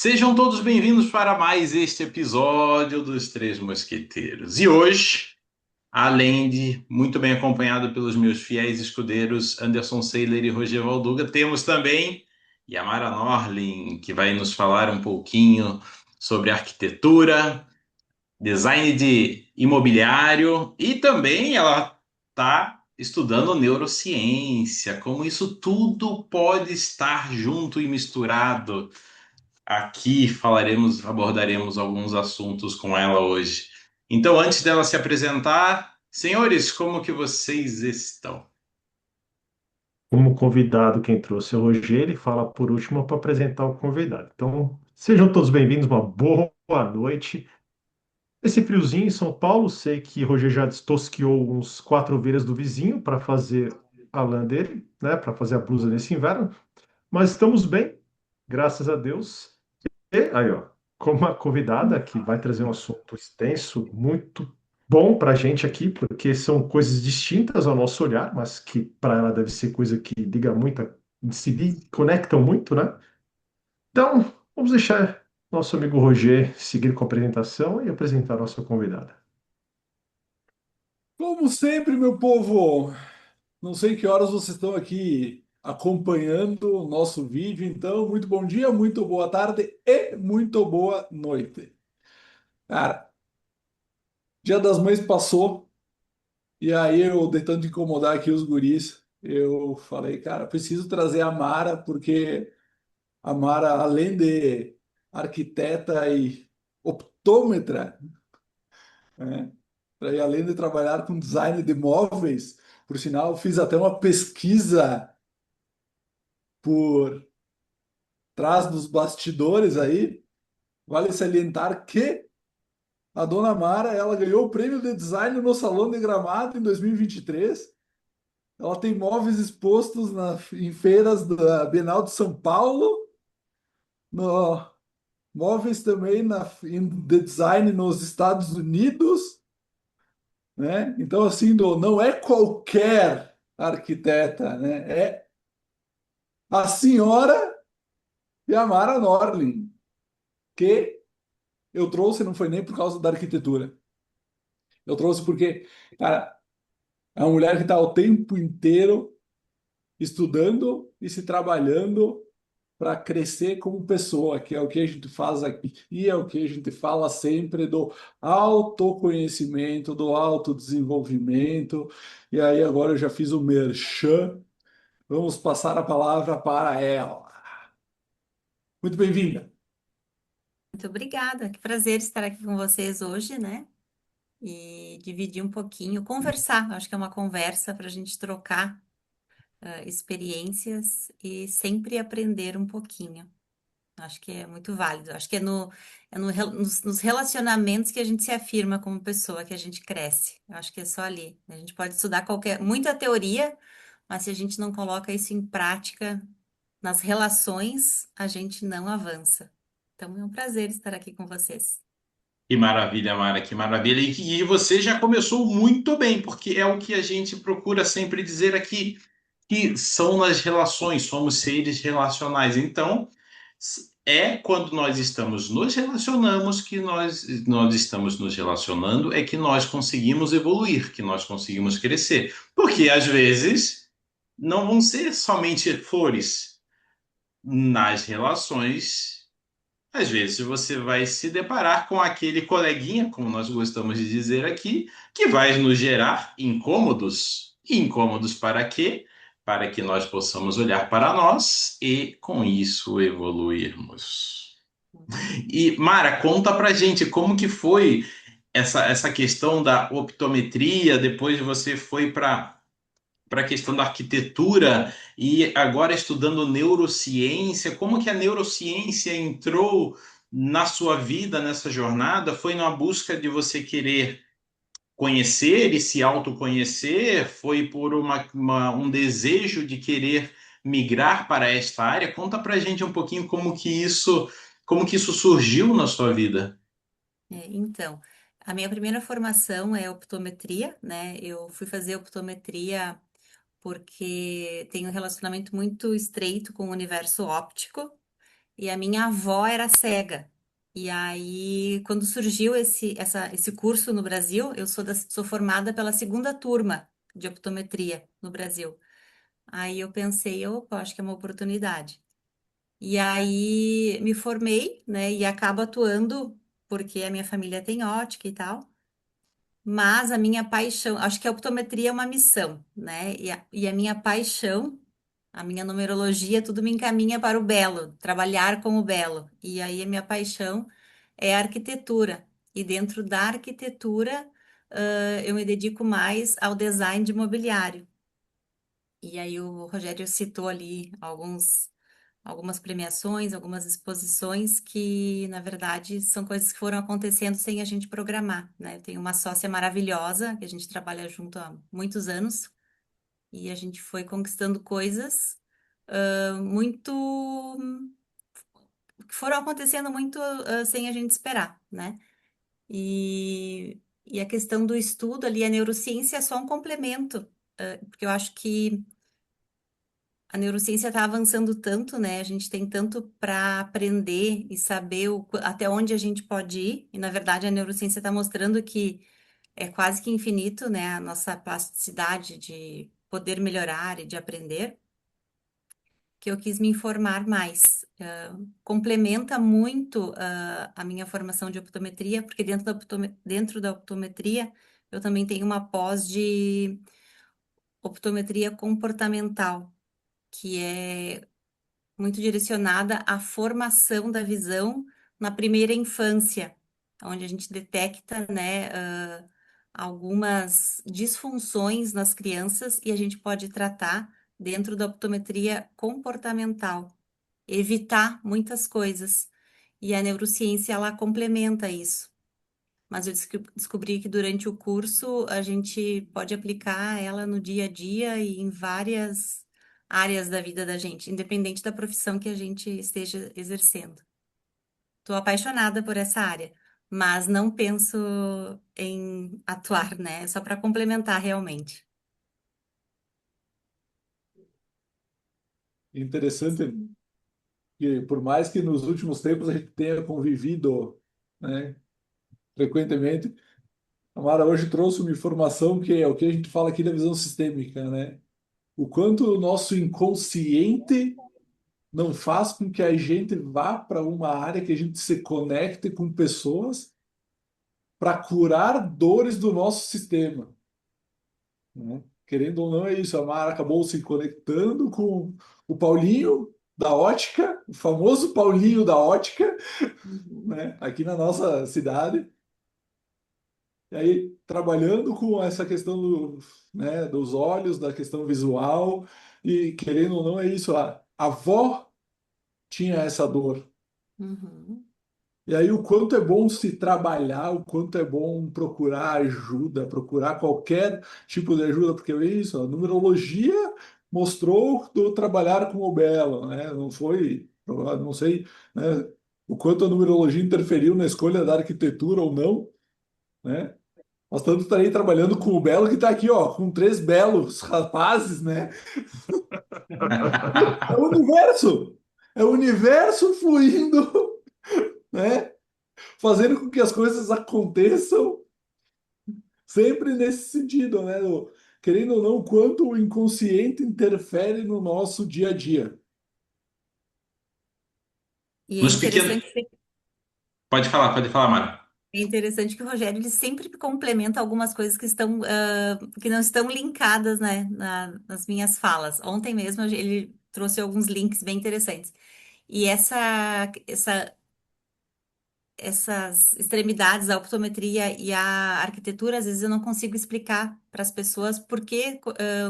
Sejam todos bem-vindos para mais este episódio dos Três Mosqueteiros. E hoje, além de muito bem acompanhado pelos meus fiéis escudeiros Anderson Seiler e Roger Valduga, temos também Yamara Norlin, que vai nos falar um pouquinho sobre arquitetura, design de imobiliário e também ela está estudando neurociência, como isso tudo pode estar junto e misturado. Aqui abordaremos alguns assuntos com ela hoje. Então, antes dela se apresentar, senhores, como que vocês estão? Como convidado, quem trouxe é o Roger, ele fala por último para apresentar o convidado. Então, sejam todos bem-vindos, uma boa noite. Esse friozinho em São Paulo, sei que o Roger já destosqueou uns 4 ovelhas do vizinho para fazer a lã dele, né, para fazer a blusa nesse inverno, mas estamos bem, graças a Deus. E aí, ó, como uma convidada que vai trazer um assunto extenso, muito bom para a gente aqui, porque são coisas distintas ao nosso olhar, mas que para ela deve ser coisa que liga muito, conectam muito, né? Então, vamos deixar nosso amigo Roger seguir com a apresentação e apresentar a nossa convidada. Como sempre, meu povo, não sei que horas vocês estão aqui acompanhando o nosso vídeo, então, muito bom dia, muito boa tarde e muito boa noite. Cara, Dia das Mães passou e aí eu, de tanto incomodar aqui os guris, eu falei, cara, preciso trazer a Mara, porque a Mara, além de arquiteta e optômetra, né, e além de trabalhar com design de móveis, por sinal, fiz até uma pesquisa por trás dos bastidores aí, vale salientar que a dona Mara, ela ganhou o prêmio de design no Salão de Gramado em 2023. Ela tem móveis expostos em feiras da Bienal de São Paulo, no, móveis também de design nos Estados Unidos, né? Então, assim, não é qualquer arquiteta, né? É a senhora Yamara Norlin, que eu trouxe, não foi nem por causa da arquitetura. Eu trouxe porque, cara, é uma mulher que está o tempo inteiro estudando e se trabalhando para crescer como pessoa, que é o que a gente faz aqui, e é o que a gente fala sempre do autoconhecimento, do autodesenvolvimento. E aí agora eu já fiz o merchan, vamos passar a palavra para ela. Muito bem-vinda. Muito obrigada. Que prazer estar aqui com vocês hoje, né? E dividir um pouquinho, conversar. Acho que é uma conversa para a gente trocar experiências e sempre aprender um pouquinho. Acho que é muito válido. Acho que nos relacionamentos que a gente se afirma como pessoa, que a gente cresce. Eu acho que é só ali. A gente pode estudar muita teoria, mas se a gente não coloca isso em prática nas relações, a gente não avança. Então é um prazer estar aqui com vocês. Que maravilha, Mara, que maravilha. E você já começou muito bem, porque é o que a gente procura sempre dizer aqui, que são nas relações, somos seres relacionais. Então, é quando nós estamos nos relacionamos que nós estamos nos relacionando, é que nós conseguimos evoluir, que nós conseguimos crescer. Porque às vezes não vão ser somente flores nas relações. Às vezes você vai se deparar com aquele coleguinha, como nós gostamos de dizer aqui, que vai nos gerar incômodos. E incômodos para quê? Para que nós possamos olhar para nós e, com isso, evoluirmos. E, Mara, conta pra gente como que foi essa questão da optometria, depois você foi para a questão da arquitetura e agora estudando neurociência, como que a neurociência entrou na sua vida nessa jornada? Foi na busca de você querer conhecer e se autoconhecer? Foi por um desejo de querer migrar para esta área? Conta para gente um pouquinho como que isso surgiu na sua vida. Então, a minha primeira formação é optometria, né? Eu fui fazer optometria porque tenho um relacionamento muito estreito com o universo óptico. e a minha avó era cega. E aí, quando surgiu esse curso no Brasil, eu sou formada pela segunda turma de optometria no Brasil. Aí eu pensei, opa, acho que é uma oportunidade. E aí me formei, né, e acabo atuando porque a minha família tem ótica e tal. Mas a minha paixão, acho que a optometria é uma missão, né? E a minha paixão, a minha numerologia, tudo me encaminha para o belo, trabalhar com o belo. E aí a minha paixão é a arquitetura. E dentro da arquitetura, eu me dedico mais ao design de mobiliário. E aí o Rogério citou ali algumas premiações, algumas exposições que, na verdade, são coisas que foram acontecendo sem a gente programar, né? Eu tenho uma sócia maravilhosa, que a gente trabalha junto há muitos anos, e a gente foi conquistando coisas muito que foram acontecendo muito sem a gente esperar, né? E a questão do estudo ali, a neurociência é só um complemento, porque eu acho que a neurociência está avançando tanto, né? A gente tem tanto para aprender e saber até onde a gente pode ir. E, na verdade, a neurociência está mostrando que é quase que infinito, né? A nossa plasticidade de poder melhorar e de aprender, que eu quis me informar mais. Complementa muito, a minha formação de optometria, porque dentro da optometria eu também tenho uma pós de optometria comportamental, que é muito direcionada à formação da visão na primeira infância, onde a gente detecta, né, algumas disfunções nas crianças e a gente pode tratar dentro da optometria comportamental, evitar muitas coisas. E a neurociência, ela complementa isso. Mas eu descobri que durante o curso a gente pode aplicar ela no dia a dia e em várias áreas da vida da gente, independente da profissão que a gente esteja exercendo. Estou apaixonada por essa área, mas não penso em atuar, né? É só para complementar realmente. Interessante que, por mais que nos últimos tempos a gente tenha convivido, né, frequentemente, a Mara hoje trouxe uma informação que é o que a gente fala aqui da visão sistêmica, né? O quanto o nosso inconsciente não faz com que a gente vá para uma área que a gente se conecte com pessoas para curar dores do nosso sistema, né? Querendo ou não, é isso. A Mara acabou se conectando com o Paulinho da ótica, o famoso Paulinho da ótica, né? Aqui na nossa cidade. E aí, trabalhando com essa questão né, dos olhos, da questão visual, e querendo ou não, é isso. A avó tinha essa dor. Uhum. E aí, o quanto é bom se trabalhar, o quanto é bom procurar ajuda, procurar qualquer tipo de ajuda, porque é isso, a numerologia mostrou do trabalhar com o belo, né? Não foi, eu não sei, né, o quanto a numerologia interferiu na escolha da arquitetura ou não, né? Nós estamos estarei trabalhando com o belo que está aqui, ó, com três belos rapazes, né? É o universo! É o universo fluindo, né? Fazendo com que as coisas aconteçam sempre nesse sentido, né? Querendo ou não, o quanto o inconsciente interfere no nosso dia a dia. E Nos pequenos. Pode falar, Mara. é interessante que o Rogério ele sempre complementa algumas coisas que estão que não estão linkadas, né, nas minhas falas. Ontem mesmo ele trouxe alguns links bem interessantes. E essas extremidades, a optometria e a arquitetura, às vezes eu não consigo explicar para as pessoas por que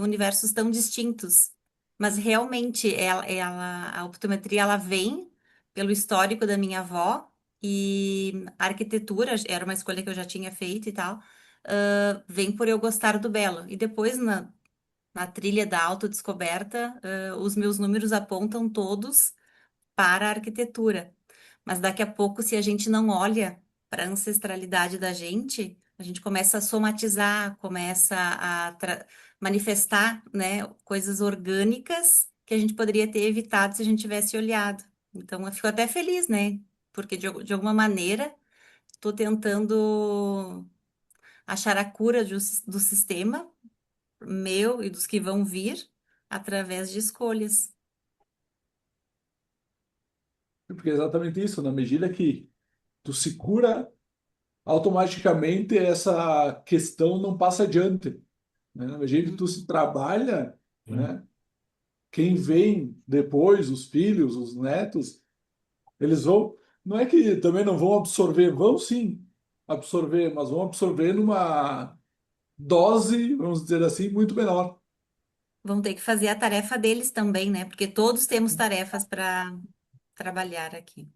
universos tão distintos. Mas realmente a optometria ela vem pelo histórico da minha avó e a arquitetura era uma escolha que eu já tinha feito e tal. Vem por eu gostar do belo. E depois na trilha da autodescoberta, os meus números apontam todos para a arquitetura. Mas daqui a pouco, se a gente não olha para a ancestralidade da gente, a gente começa a somatizar, começa a manifestar, né, coisas orgânicas que a gente poderia ter evitado se a gente tivesse olhado. Então, eu fico até feliz, né? Porque de alguma maneira estou tentando achar a cura do sistema meu e dos que vão vir através de escolhas. Porque é exatamente isso, na medida que tu se cura, automaticamente essa questão não passa adiante, né? Na medida que tu se trabalha, Sim. né? Quem vem depois, os filhos, os netos, eles vão, não é que também não vão absorver, vão sim absorver, mas vão absorver numa dose, vamos dizer assim, muito menor. Vão ter que fazer a tarefa deles também, né? Porque todos temos tarefas para trabalhar aqui.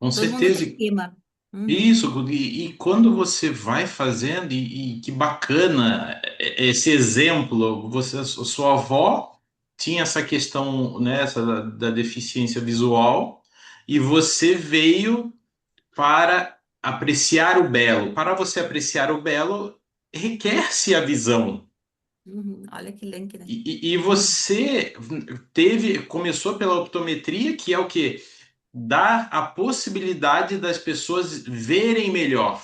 Com Todo mundo certeza. tem tema. Uhum, Isso, e quando você vai fazendo, e que bacana esse exemplo, sua avó tinha essa questão, né, essa da deficiência visual, e você veio para apreciar o belo. Para você apreciar o belo, requer-se a visão. uhum. Olha que link, né? E você começou pela optometria, que é o quê? Dar a possibilidade das pessoas verem melhor.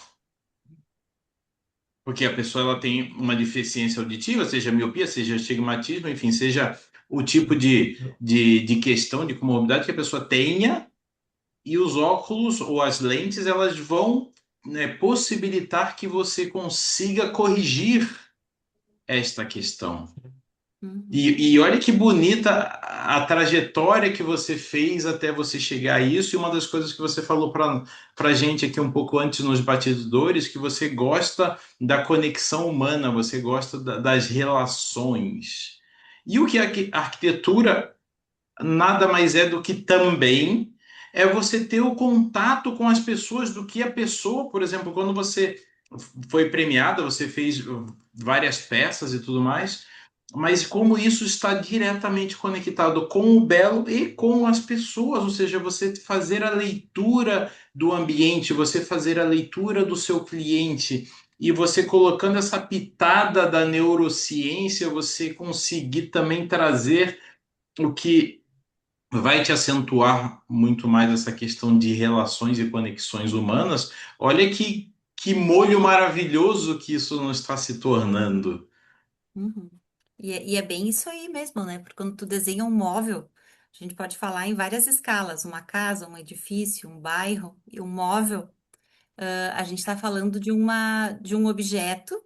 Porque a pessoa ela tem uma deficiência auditiva, seja miopia, seja astigmatismo, enfim, seja o tipo de questão de comorbidade que a pessoa tenha, e os óculos ou as lentes elas vão, né, possibilitar que você consiga corrigir esta questão. Uhum, E olha que bonita a trajetória que você fez até você chegar a isso. E uma das coisas que você falou para a gente aqui um pouco antes nos batidores, que você gosta da conexão humana, você gosta das relações. E o que a arquitetura nada mais é do que também é você ter o contato com as pessoas, do que a pessoa, por exemplo, quando você foi premiada, você fez várias peças e tudo mais, mas como isso está diretamente conectado com o belo e com as pessoas, ou seja, você fazer a leitura do ambiente, você fazer a leitura do seu cliente, e você colocando essa pitada da neurociência, você conseguir também trazer o que vai te acentuar muito mais essa questão de relações e conexões humanas. Olha que molho maravilhoso que isso não está se tornando. uhum. E é bem isso aí mesmo, né? Porque quando tu desenha um móvel, a gente pode falar em várias escalas, uma casa, um edifício, um bairro, e um móvel. A gente está falando de um objeto,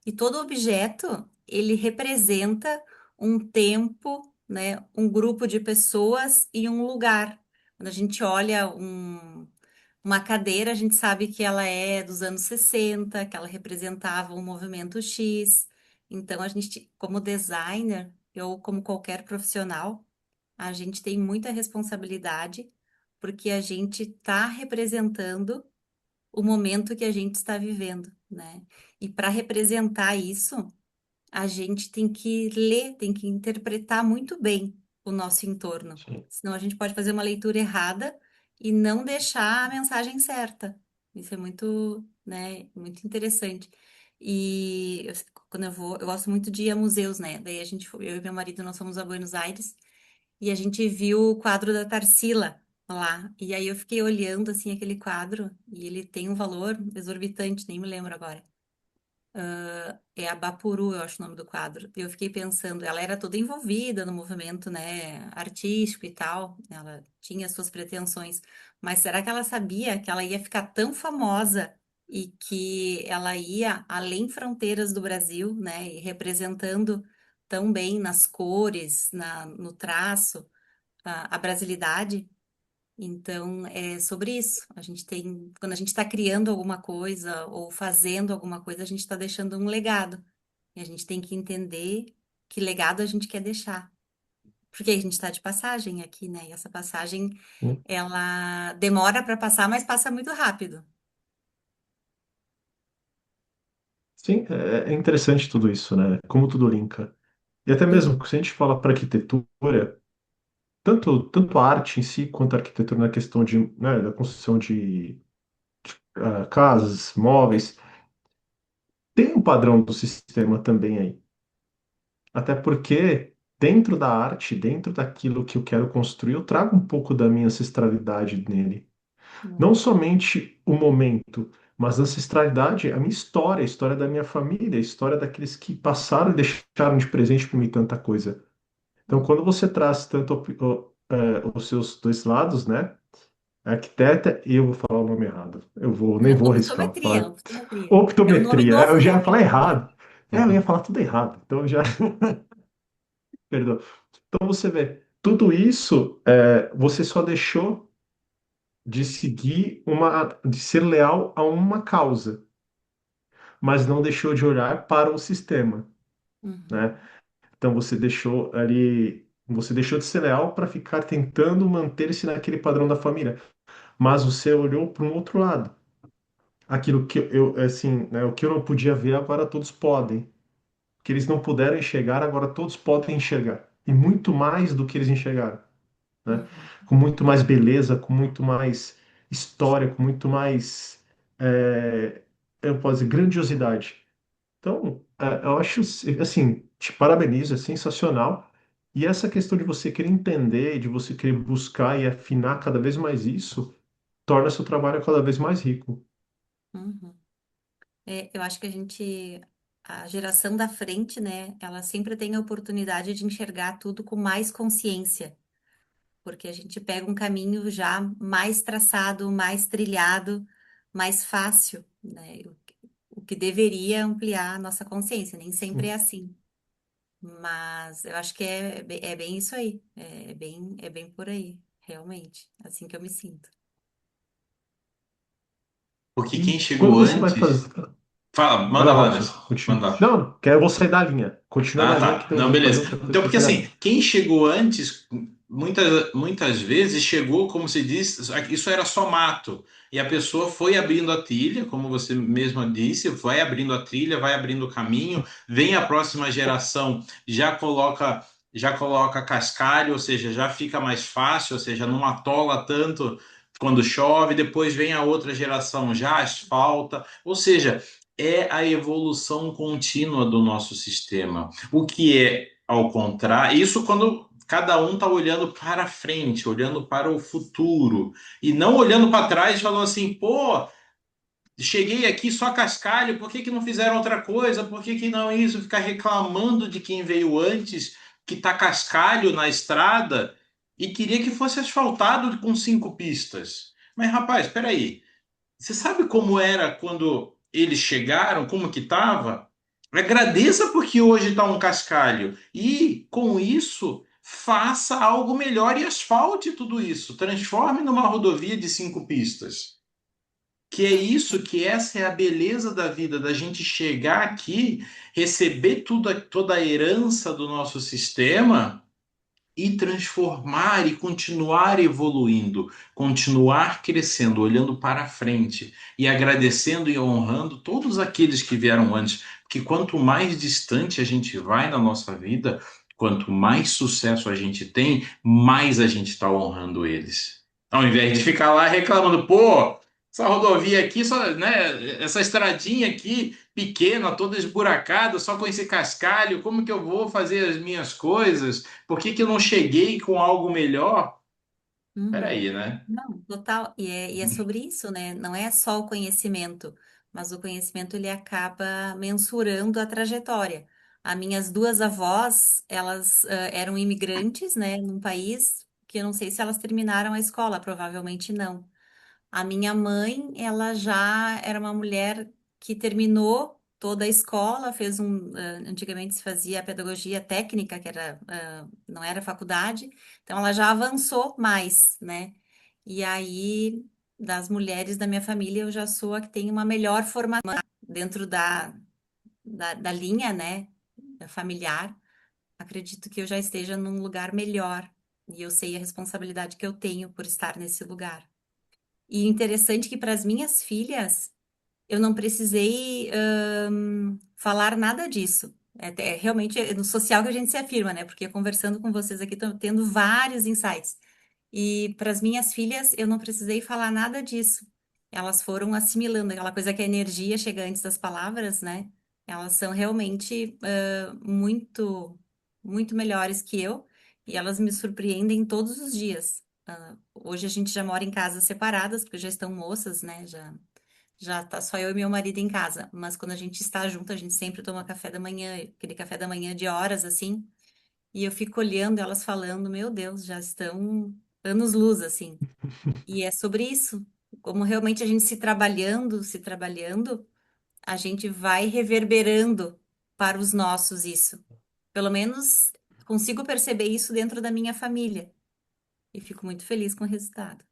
e todo objeto ele representa um tempo, né, um grupo de pessoas e um lugar. Quando a gente olha uma cadeira, a gente sabe que ela é dos anos 60, que ela representava um movimento X. Então, a gente, como designer, ou como qualquer profissional, a gente tem muita responsabilidade, porque a gente está representando o momento que a gente está vivendo, né? E para representar isso, a gente tem que ler, tem que interpretar muito bem o nosso entorno. Sim. Senão a gente pode fazer uma leitura errada e não deixar a mensagem certa. Isso é muito, né, muito interessante. Quando eu vou, eu gosto muito de ir a museus, né? Daí eu e meu marido, nós fomos a Buenos Aires e a gente viu o quadro da Tarsila lá. E aí eu fiquei olhando assim aquele quadro e ele tem um valor exorbitante, nem me lembro agora. É a Bapuru, eu acho o nome do quadro. E eu fiquei pensando, ela era toda envolvida no movimento, né, artístico e tal. Ela tinha suas pretensões, mas será que ela sabia que ela ia ficar tão famosa e que ela ia além fronteiras do Brasil, né, e representando tão bem nas cores, no traço, a brasilidade? Então, é sobre isso. A gente tem, quando a gente está criando alguma coisa ou fazendo alguma coisa, a gente está deixando um legado. E a gente tem que entender que legado a gente quer deixar. Porque a gente está de passagem aqui, né? E essa passagem, Sim. ela demora para passar, mas passa muito rápido. Sim, é interessante tudo isso, né? Como tudo linka. E até Hum, mesmo se a gente fala para arquitetura, tanto a arte em si quanto a arquitetura na questão de, né, da construção de casas, móveis, tem um padrão do sistema também aí. Até porque dentro da arte, dentro daquilo que eu quero construir, eu trago um pouco da minha ancestralidade nele. Não Uhum, somente o momento, mas a ancestralidade, a minha história, a história da minha família, a história daqueles que passaram e deixaram de presente para mim tanta coisa. Então, uhum. quando você traz tanto os seus dois lados, né? Arquiteta, e eu vou falar o nome errado. Nem vou arriscar. Vou Optometria, falar optometria. É um nome optometria. Eu novo já da ia falar optometria. errado. Eu ia falar tudo errado. Então já, perdão. Então você vê, tudo isso você só deixou de seguir de ser leal a uma causa, mas não deixou de olhar para o sistema, Uhum, né? Então você deixou de ser leal para ficar tentando manter-se naquele padrão da família, mas você olhou para um outro lado. Aquilo que assim, né, o que eu não podia ver, agora todos podem. O que eles não puderam enxergar, agora todos podem enxergar. E muito mais do que eles enxergaram, né? uhum, Com muito mais beleza, com muito mais história, com muito mais, é, eu posso dizer, grandiosidade. Então, eu acho, assim, te parabenizo, é sensacional. E essa questão de você querer entender, de você querer buscar e afinar cada vez mais isso, torna seu trabalho cada vez mais rico. uhum. Eu acho que a geração da frente, né, ela sempre tem a oportunidade de enxergar tudo com mais consciência, porque a gente pega um caminho já mais traçado, mais trilhado, mais fácil, né, o que deveria ampliar a nossa consciência, nem sempre é assim. Mas eu acho que é bem isso aí, é bem por aí, realmente, assim que eu me sinto. Porque E quem quando chegou você vai antes. fazer. Fala, Vai manda lá, lá, Robson. Anderson. Continua. Manda. Não, que eu vou sair da linha. Continua Ah, na linha tá. que eu Não, vou fazer beleza. outra coisa Então, que eu porque queria. assim, quem chegou antes, muitas vezes chegou, como se diz, isso era só mato. E a pessoa foi abrindo a trilha, como você mesma disse, vai abrindo a trilha, vai abrindo o caminho, vem a próxima geração, já coloca cascalho, ou seja, já fica mais fácil, ou seja, não atola tanto quando chove, depois vem a outra geração, já asfalta, ou seja, é a evolução contínua do nosso sistema. O que é, ao contrário, isso quando cada um está olhando para frente, olhando para o futuro, e não olhando para trás, falando assim, pô, cheguei aqui só cascalho, por que que não fizeram outra coisa? Por que que não isso? Ficar reclamando de quem veio antes, que está cascalho na estrada, e queria que fosse asfaltado com 5 pistas. Mas, rapaz, espera aí. Você sabe como era quando eles chegaram, como que estava? Agradeça porque hoje está um cascalho. E, com isso, faça algo melhor e asfalte tudo isso. Transforme numa rodovia de 5 pistas. Que é isso, que essa é a beleza da vida, da gente chegar aqui, receber tudo, toda a herança do nosso sistema e transformar e continuar evoluindo, continuar crescendo, olhando para frente e agradecendo e honrando todos aqueles que vieram antes, porque quanto mais distante a gente vai na nossa vida, quanto mais sucesso a gente tem, mais a gente está honrando eles. Ao invés de ficar lá reclamando, pô, essa rodovia aqui, só, né, essa estradinha aqui pequena, toda esburacada, só com esse cascalho, como que eu vou fazer as minhas coisas? Por que que eu não cheguei com algo melhor? Uhum. Peraí, né? Não, total. E é sobre isso, né? Não é só o conhecimento, mas o conhecimento ele acaba mensurando a trajetória. As minhas duas avós, elas eram imigrantes, né, num país que eu não sei se elas terminaram a escola, provavelmente não. A minha mãe, ela já era uma mulher que terminou toda a escola, antigamente se fazia pedagogia técnica, que era, não era faculdade, então ela já avançou mais, né? E aí, das mulheres da minha família, eu já sou a que tem uma melhor formação dentro da linha, né, familiar. Acredito que eu já esteja num lugar melhor e eu sei a responsabilidade que eu tenho por estar nesse lugar. E interessante que para as minhas filhas eu não precisei falar nada disso. Realmente é no social que a gente se afirma, né? Porque conversando com vocês aqui, estou tendo vários insights. E para as minhas filhas eu não precisei falar nada disso. Elas foram assimilando aquela coisa que a energia chega antes das palavras, né? Elas são realmente muito, muito melhores que eu, e elas me surpreendem todos os dias. Hoje a gente já mora em casas separadas, porque já estão moças, né? Já tá só eu e meu marido em casa. Mas quando a gente está junto, a gente sempre toma café da manhã, aquele café da manhã de horas, assim. E eu fico olhando elas falando, meu Deus, já estão anos-luz, assim. E é sobre isso. Como realmente a gente se trabalhando, a gente vai reverberando para os nossos isso. Pelo menos consigo perceber isso dentro da minha família. E fico muito feliz com o resultado.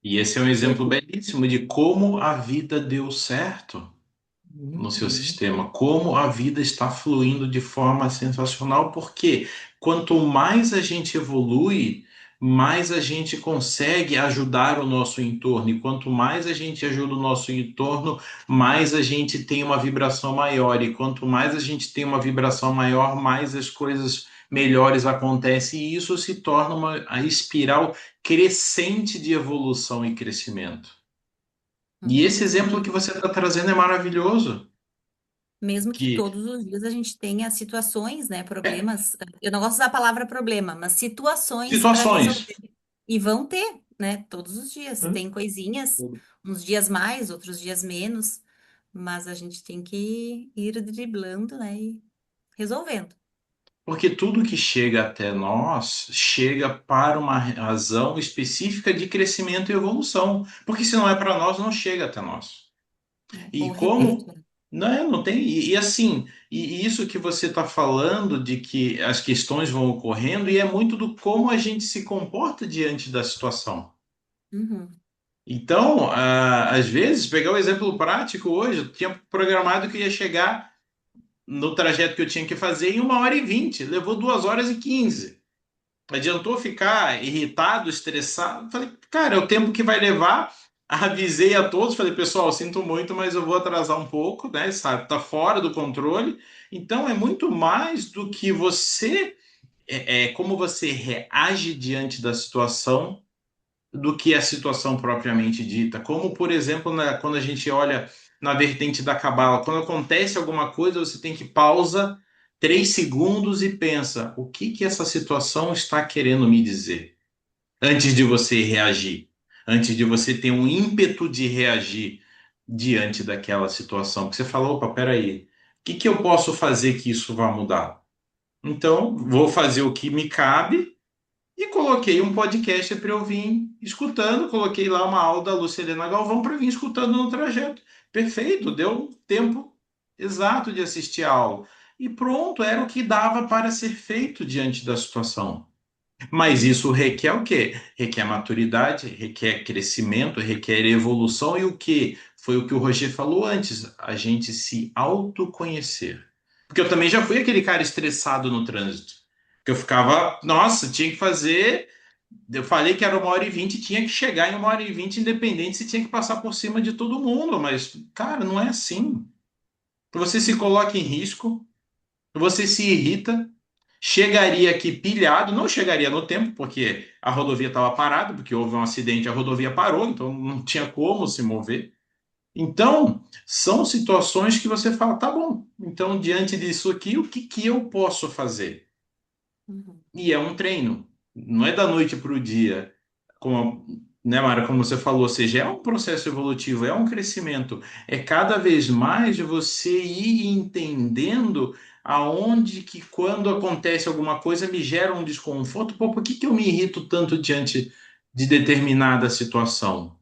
E esse é um exemplo belíssimo de como a vida deu certo no seu Uhum. sistema, como a vida está fluindo de forma sensacional, porque quanto mais a gente evolui, mais a gente consegue ajudar o nosso entorno, e quanto mais a gente ajuda o nosso entorno, mais a gente tem uma vibração maior, e quanto mais a gente tem uma vibração maior, mais as coisas melhores acontecem, e isso se torna a espiral crescente de evolução e crescimento. E esse Uhum. exemplo que você está trazendo é maravilhoso. Mesmo que Que todos os dias a gente tenha situações, né, problemas. Eu não gosto da palavra problema, mas situações para situações. resolver. E vão ter, né, todos os dias. Hã? Tem coisinhas, uns dias mais, outros dias menos, mas a gente tem que ir driblando, né, e resolvendo. Porque tudo que chega até nós chega para uma razão específica de crescimento e evolução. Porque se não é para nós, não chega até nós. Né? E Ou repete, como. né? Não tem. E assim, e isso que você está falando de que as questões vão ocorrendo, e é muito do como a gente se comporta diante da situação. Uhum. Então, às vezes, pegar o exemplo prático hoje, eu tinha programado que ia chegar no trajeto que eu tinha que fazer em 1h20, levou 2h15. Adiantou ficar irritado, estressado? Falei, cara, é o tempo que vai levar. Avisei a todos, falei, pessoal, sinto muito, mas eu vou atrasar um pouco, né? Sabe, tá fora do controle. Então é muito mais do que você, como você reage diante da situação do que a situação propriamente dita. Como, por exemplo, quando a gente olha na vertente da cabala, quando acontece alguma coisa, você tem que pausa 3 segundos e pensa: o que que essa situação está querendo me dizer? Antes de você reagir, antes de você ter um ímpeto de reagir diante daquela situação. Porque você fala: opa, peraí, o que que eu posso fazer que isso vá mudar? Então, vou fazer o que me cabe e coloquei um podcast para eu vir escutando. Coloquei lá uma aula da Lucilena Galvão para vir escutando no trajeto. Perfeito, deu tempo exato de assistir a aula. E pronto, era o que dava para ser feito diante da situação. Mas isso requer o quê? Requer maturidade, requer crescimento, requer evolução e o que? Foi o que o Roger falou antes, a gente se autoconhecer. Porque eu também já fui aquele cara estressado no trânsito. Que eu ficava, nossa, tinha que fazer. Eu falei que era 1h20, tinha que chegar em 1h20, independente se tinha que passar por cima de todo mundo. Mas, cara, não é assim. Você se Uhum. coloca em risco, você se irrita, chegaria aqui pilhado, não chegaria no tempo, porque a rodovia estava parada, porque houve um acidente, a rodovia parou, então não tinha como se mover. Então, são situações que você fala, tá bom, então diante disso aqui, o que que eu posso fazer? Uhum. E é um treino, não é da noite para o dia, como, né, Mara, como você falou, ou seja, é um processo evolutivo, é um crescimento, é cada vez mais você ir entendendo aonde que quando acontece alguma coisa me gera um desconforto, pô, por que que eu me irrito tanto diante de determinada situação?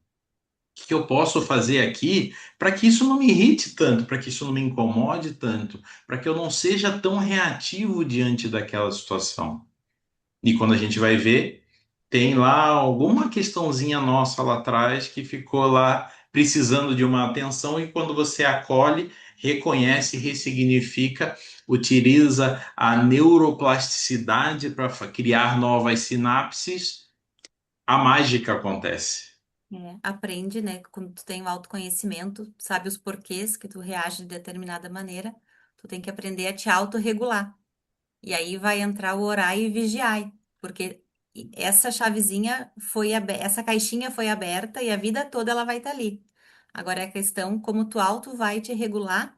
O que eu posso fazer aqui para que isso não me irrite tanto, para que isso não me incomode tanto, para que eu não seja tão reativo diante daquela situação? E quando a gente vai ver, tem lá alguma questãozinha nossa lá atrás que ficou lá precisando de uma atenção, e quando você acolhe, reconhece, ressignifica, utiliza a neuroplasticidade para criar novas sinapses, a mágica acontece. Aprende, né? Quando tu tem o autoconhecimento, sabe os porquês que tu reage de determinada maneira, tu tem que aprender a te autorregular. E aí vai entrar o orar e vigiar, porque essa chavezinha essa caixinha foi aberta e a vida toda ela vai estar ali. Agora é a questão como tu auto vai te regular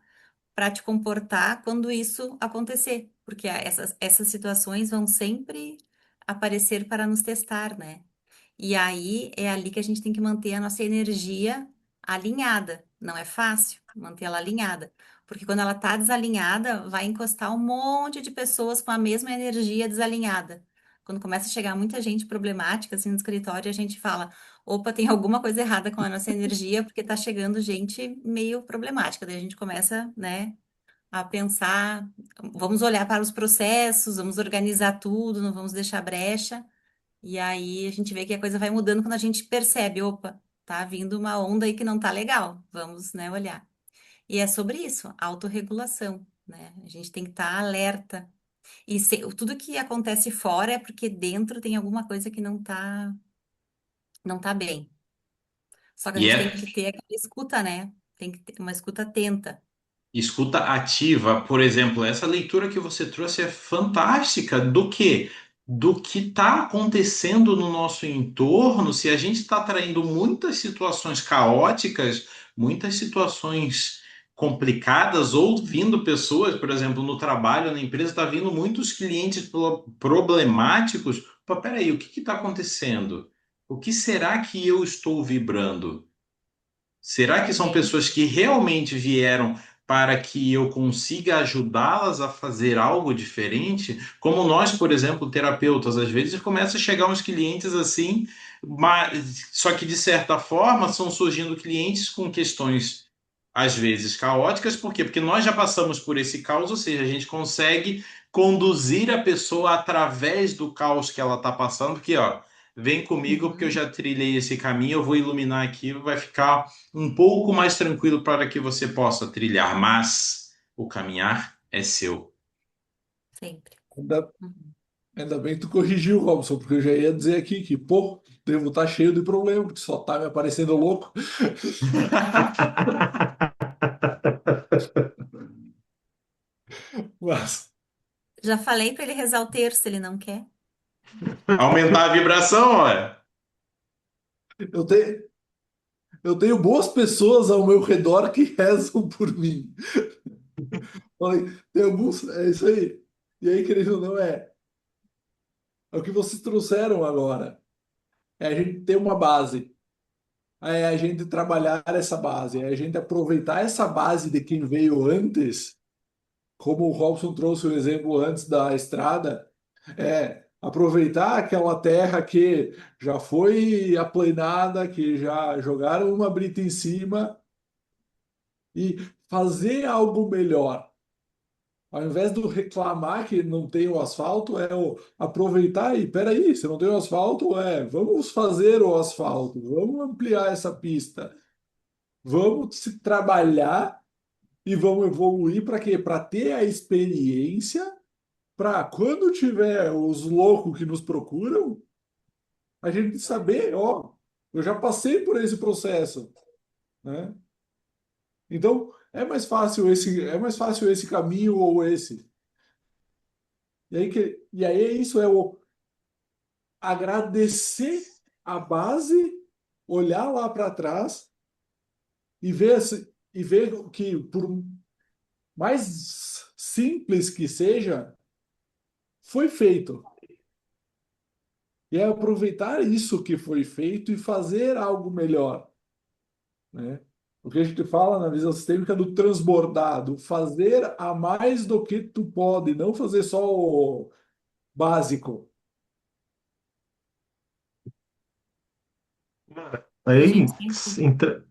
para te comportar quando isso acontecer. porque essas situações vão sempre aparecer para nos testar, né? E aí é ali que a gente tem que manter a nossa energia alinhada. Não é fácil manter ela alinhada, porque quando ela tá desalinhada, vai encostar um monte de pessoas com a mesma energia desalinhada. Quando começa a chegar muita gente problemática assim no escritório, a gente fala: opa, tem alguma coisa errada com a nossa energia, porque tá chegando gente meio problemática. Daí a gente começa, né, a pensar, vamos olhar para os processos, vamos organizar tudo, não vamos deixar brecha. E aí a gente vê que a coisa vai mudando quando a gente percebe, opa, tá vindo uma onda aí que não tá legal. Vamos, né, olhar. E é sobre isso, autorregulação, né? A gente tem que estar alerta. E tudo que acontece fora é porque dentro tem alguma coisa que não tá bem. Só que a E gente é tem que ter aquela escuta, né? Tem que ter uma escuta atenta. escuta ativa, por exemplo, essa leitura que você trouxe é fantástica. Do quê? Do que está acontecendo no nosso entorno, se a gente está atraindo muitas situações caóticas, muitas situações complicadas, ou vindo pessoas, por exemplo, no trabalho, na empresa, está vindo muitos clientes problemáticos. Pô, peraí, o que está acontecendo? O que será que eu estou vibrando? Será que são É. pessoas que realmente vieram para que eu consiga ajudá-las a fazer algo diferente? Como nós, por exemplo, terapeutas, às vezes começa a chegar uns clientes assim, mas só que de certa forma são surgindo clientes com questões às vezes caóticas, por quê? Porque nós já passamos por esse caos, ou seja, a gente consegue conduzir a pessoa através do caos que ela está passando, porque ó, vem comigo porque eu Uhum. já trilhei esse caminho, eu vou iluminar aqui, vai ficar um pouco mais tranquilo para que você possa trilhar, mas o caminhar é seu. Sempre. Ainda, Uhum. ainda bem que tu corrigiu, Robson, porque eu já ia dizer aqui que, pô, devo estar cheio de problema, porque só tá me aparecendo louco. Mas Já falei para ele rezar o terço, ele não quer. Aumentar a vibração, olha. eu tenho, eu tenho boas pessoas ao meu redor que rezam por mim. Falei, tem alguns, é isso aí. E aí, querido, não é o que vocês trouxeram agora. É a gente ter uma base. É a gente trabalhar essa base. É a gente aproveitar essa base de quem veio antes, como o Robson trouxe o exemplo antes da estrada, aproveitar aquela terra que já foi aplanada, que já jogaram uma brita em cima e fazer algo melhor. Ao invés de reclamar que não tem o asfalto, é o aproveitar e, peraí, se não tem o asfalto, vamos fazer o asfalto, vamos ampliar essa pista, vamos se trabalhar e vamos evoluir para quê? Para ter a experiência, para quando tiver os loucos que nos procuram, a gente saber, ó, eu já passei por esse processo, né? Então, é mais fácil esse caminho ou esse. E aí é isso, é o agradecer a base, olhar lá para trás e ver que, por mais simples que seja, foi feito. E é aproveitar isso que foi feito e fazer algo melhor, né? O que a gente fala na visão sistêmica do transbordado, fazer a mais do que tu pode, não fazer só o básico. E a Aí, gente sempre.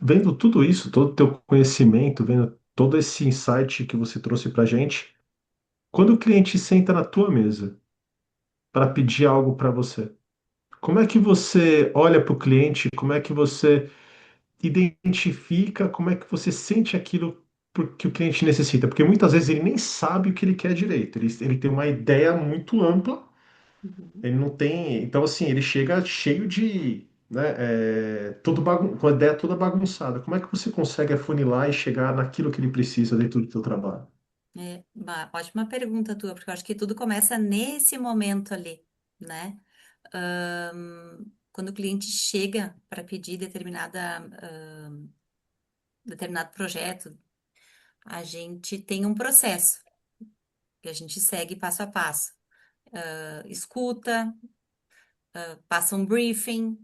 vendo tudo isso, todo o teu conhecimento, vendo todo esse insight que você trouxe para gente, quando o cliente senta na tua mesa para pedir algo para você, como é que você olha para o cliente? Como é que você identifica? Como é que você sente aquilo que o cliente necessita? Porque muitas vezes ele nem sabe o que ele quer direito. Ele tem uma ideia muito ampla, Uhum. ele não tem. Então, assim, ele chega cheio de. Né, com a ideia toda bagunçada. Como é que você consegue afunilar e chegar naquilo que ele precisa dentro do teu trabalho? Ótima pergunta tua, porque eu acho que tudo começa nesse momento ali, né? Quando o cliente chega para pedir determinado projeto, a gente tem um processo. porque a gente segue passo a passo. Escuta, passa um briefing,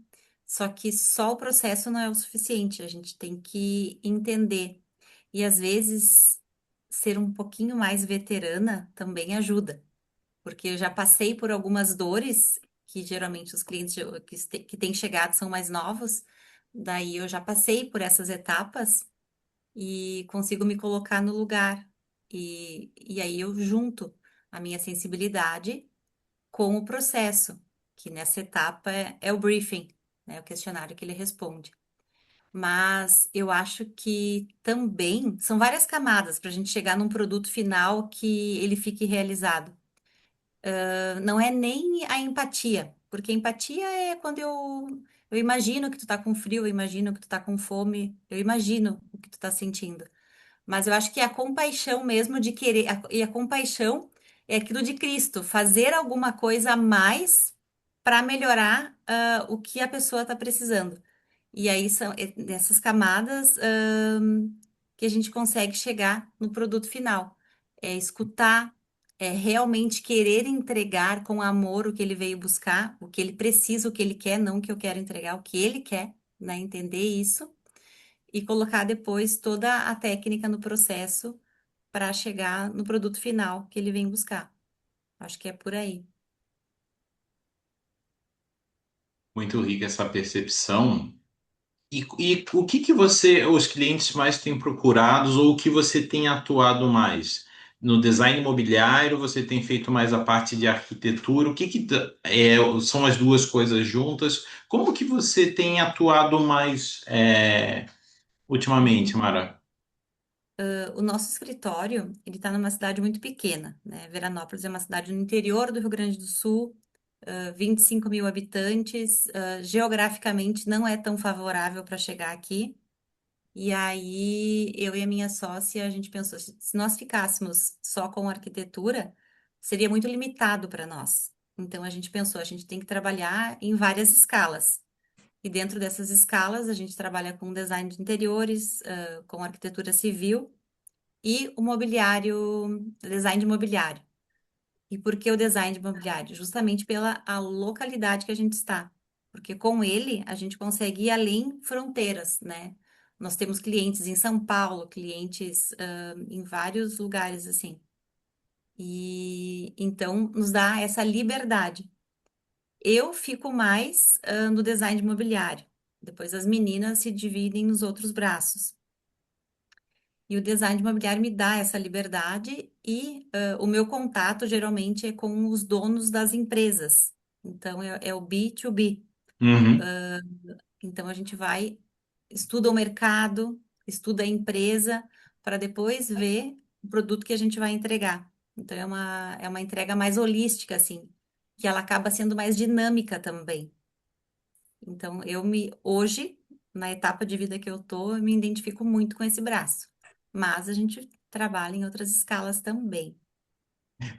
só que só o processo não é o suficiente, a gente tem que entender. E às vezes ser um pouquinho mais veterana também ajuda, porque eu já passei por algumas dores que geralmente os clientes que têm chegado são mais novos, daí eu já passei por essas etapas e consigo me colocar no lugar. E aí eu junto a minha sensibilidade com o processo, que nessa etapa é o briefing, né, o questionário que ele responde. Mas eu acho que também são várias camadas para a gente chegar num produto final que ele fique realizado. Não é nem a empatia, porque empatia é quando eu imagino que tu tá com frio, eu imagino que tu tá com fome, eu imagino o que tu tá sentindo. Mas eu acho que é a compaixão mesmo de querer, e a compaixão é aquilo de Cristo, fazer alguma coisa a mais para melhorar o que a pessoa está precisando. E aí são nessas camadas que a gente consegue chegar no produto final. É escutar, é realmente querer entregar com amor o que ele veio buscar, o que ele precisa, o que ele quer, não o que eu quero entregar, o que ele quer, né? Entender isso e colocar depois toda a técnica no processo para chegar no produto final que ele vem buscar. Acho que é por aí. Muito rica essa percepção. E o que que os clientes mais têm procurado ou o que você tem atuado mais? No design imobiliário, você tem feito mais a parte de arquitetura? O que que são as duas coisas juntas? Como que você tem atuado mais ultimamente, Uhum. Mara? O nosso escritório, ele está numa cidade muito pequena, né? Veranópolis é uma cidade no interior do Rio Grande do Sul, 25 mil habitantes, geograficamente não é tão favorável para chegar aqui. E aí, eu e a minha sócia, a gente pensou, se nós ficássemos só com arquitetura, seria muito limitado para nós. Então, a gente pensou, a gente tem que trabalhar em várias escalas. E dentro dessas escalas, a gente trabalha com design de interiores, com arquitetura civil e o mobiliário, design de mobiliário. E por que o design de mobiliário? Justamente pela a localidade que a gente está. Porque com ele a gente consegue ir além fronteiras, né? Nós temos clientes em São Paulo, clientes em vários lugares assim. E então nos dá essa liberdade. Eu fico mais no design de mobiliário. Depois as meninas se dividem nos outros braços. E o design de imobiliário me dá essa liberdade e o meu contato geralmente é com os donos das empresas. Então é o B2B. Uhum. Então a gente vai, estuda o mercado, estuda a empresa, para depois ver o produto que a gente vai entregar. Então é uma entrega mais holística, assim, que ela acaba sendo mais dinâmica também. Então hoje, na etapa de vida que eu tô, eu me identifico muito com esse braço. Mas a gente trabalha em outras escalas também.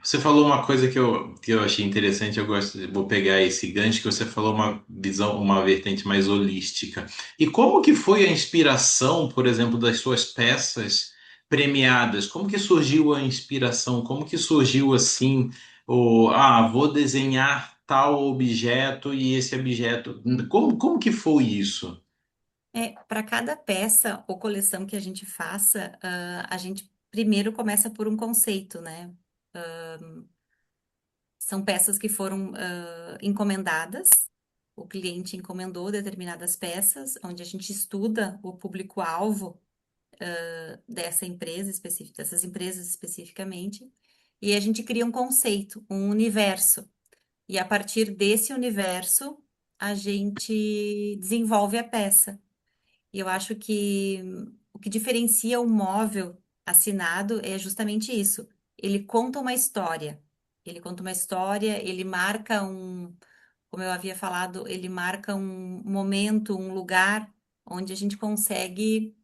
Você falou uma coisa que eu achei interessante, eu gosto, vou pegar esse gancho que você falou uma visão, uma vertente mais holística. E como que foi a inspiração, por exemplo, das suas peças premiadas? Como que surgiu a inspiração? Como que surgiu assim, vou desenhar tal objeto e esse objeto, como que foi isso? Para cada peça ou coleção que a gente faça, a gente primeiro começa por um conceito, né? São peças que foram encomendadas, o cliente encomendou determinadas peças, onde a gente estuda o público-alvo dessa empresa específica, dessas empresas especificamente, e a gente cria um conceito, um universo. E a partir desse universo, a gente desenvolve a peça. E eu acho que o que diferencia o móvel assinado é justamente isso. Ele conta uma história. Ele conta uma história, ele marca como eu havia falado, ele marca um momento, um lugar onde a gente consegue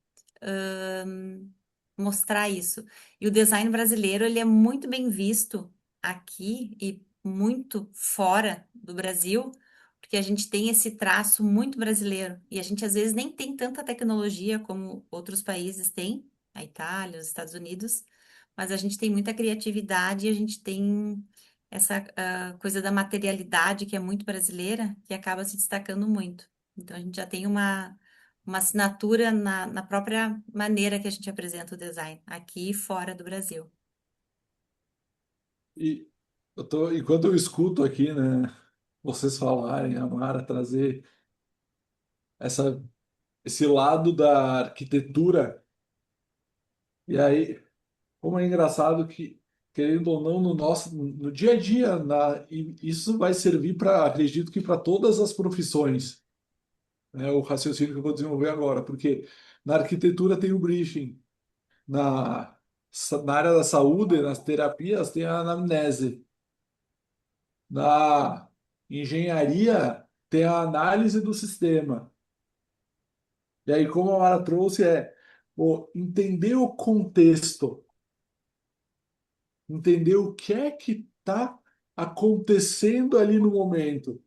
mostrar isso. E o design brasileiro, ele é muito bem visto aqui e muito fora do Brasil, porque a gente tem esse traço muito brasileiro e a gente às vezes nem tem tanta tecnologia como outros países têm, a Itália, os Estados Unidos, mas a gente tem muita criatividade e a gente tem essa coisa da materialidade que é muito brasileira, que acaba se destacando muito. Então, a gente já tem uma assinatura na própria maneira que a gente apresenta o design, aqui e fora do Brasil. E enquanto eu escuto aqui, né, vocês falarem, a Mara trazer essa, esse lado da arquitetura, e aí, como é engraçado que, querendo ou não, no dia a dia, e isso vai servir para, acredito que para todas as profissões, né, o raciocínio que eu vou desenvolver agora, porque na arquitetura tem o briefing, na área da saúde, nas terapias, tem a anamnese. Na engenharia, tem a análise do sistema. E aí, como a Mara trouxe, pô, entender o contexto, entender o que é que está acontecendo ali no momento.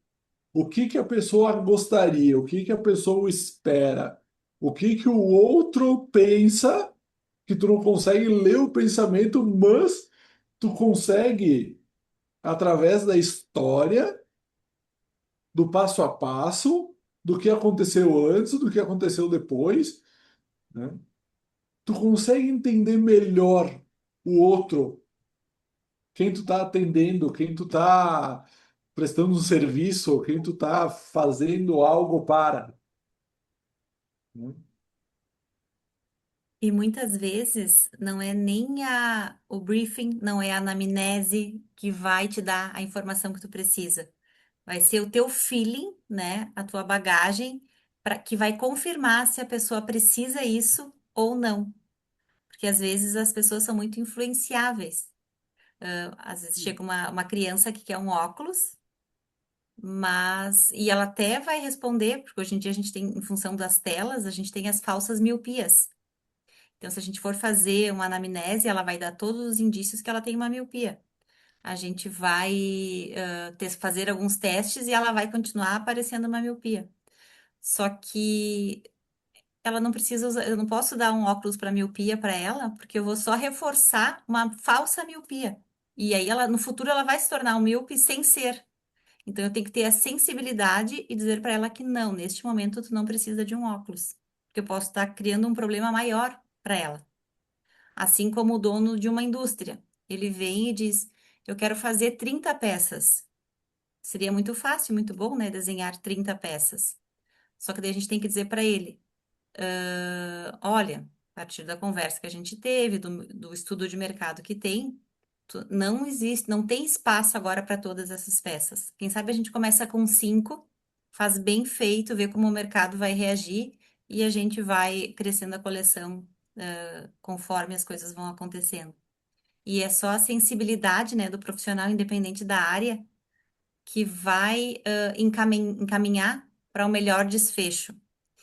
O que que a pessoa gostaria, o que que a pessoa espera, o que que o outro pensa, que tu não consegue ler o pensamento, mas tu consegue, através da história, do passo a passo, do que aconteceu antes, do que aconteceu depois, né? Tu consegue entender melhor o outro, quem tu tá atendendo, quem tu tá prestando um serviço, quem tu tá fazendo algo para, né? E muitas vezes não é nem o briefing, não é a anamnese que vai te dar a informação que tu precisa. Vai ser o teu feeling, né? A tua bagagem, que vai confirmar se a pessoa precisa isso ou não. Porque às vezes as pessoas são muito influenciáveis. Às vezes chega uma criança que quer um óculos, e ela até vai responder, porque hoje em dia a gente tem, em função das telas, a gente tem as falsas miopias. Então, se a gente for fazer uma anamnese, ela vai dar todos os indícios que ela tem uma miopia. A gente vai fazer alguns testes e ela vai continuar aparecendo uma miopia. Só que ela não precisa usar, eu não posso dar um óculos para miopia para ela, porque eu vou só reforçar uma falsa miopia. E aí ela no futuro ela vai se tornar um míope sem ser. Então eu tenho que ter a sensibilidade e dizer para ela que não, neste momento tu não precisa de um óculos, porque eu posso estar criando um problema maior para ela. Assim como o dono de uma indústria, ele vem e diz: "Eu quero fazer 30 peças". Seria muito fácil, muito bom, né, desenhar 30 peças. Só que daí a gente tem que dizer para ele: olha, a partir da conversa que a gente teve, do estudo de mercado que tem, não existe, não tem espaço agora para todas essas peças. Quem sabe a gente começa com 5, faz bem feito, vê como o mercado vai reagir e a gente vai crescendo a coleção, conforme as coisas vão acontecendo. E é só a sensibilidade, né, do profissional independente da área que vai, encaminhar para o melhor desfecho.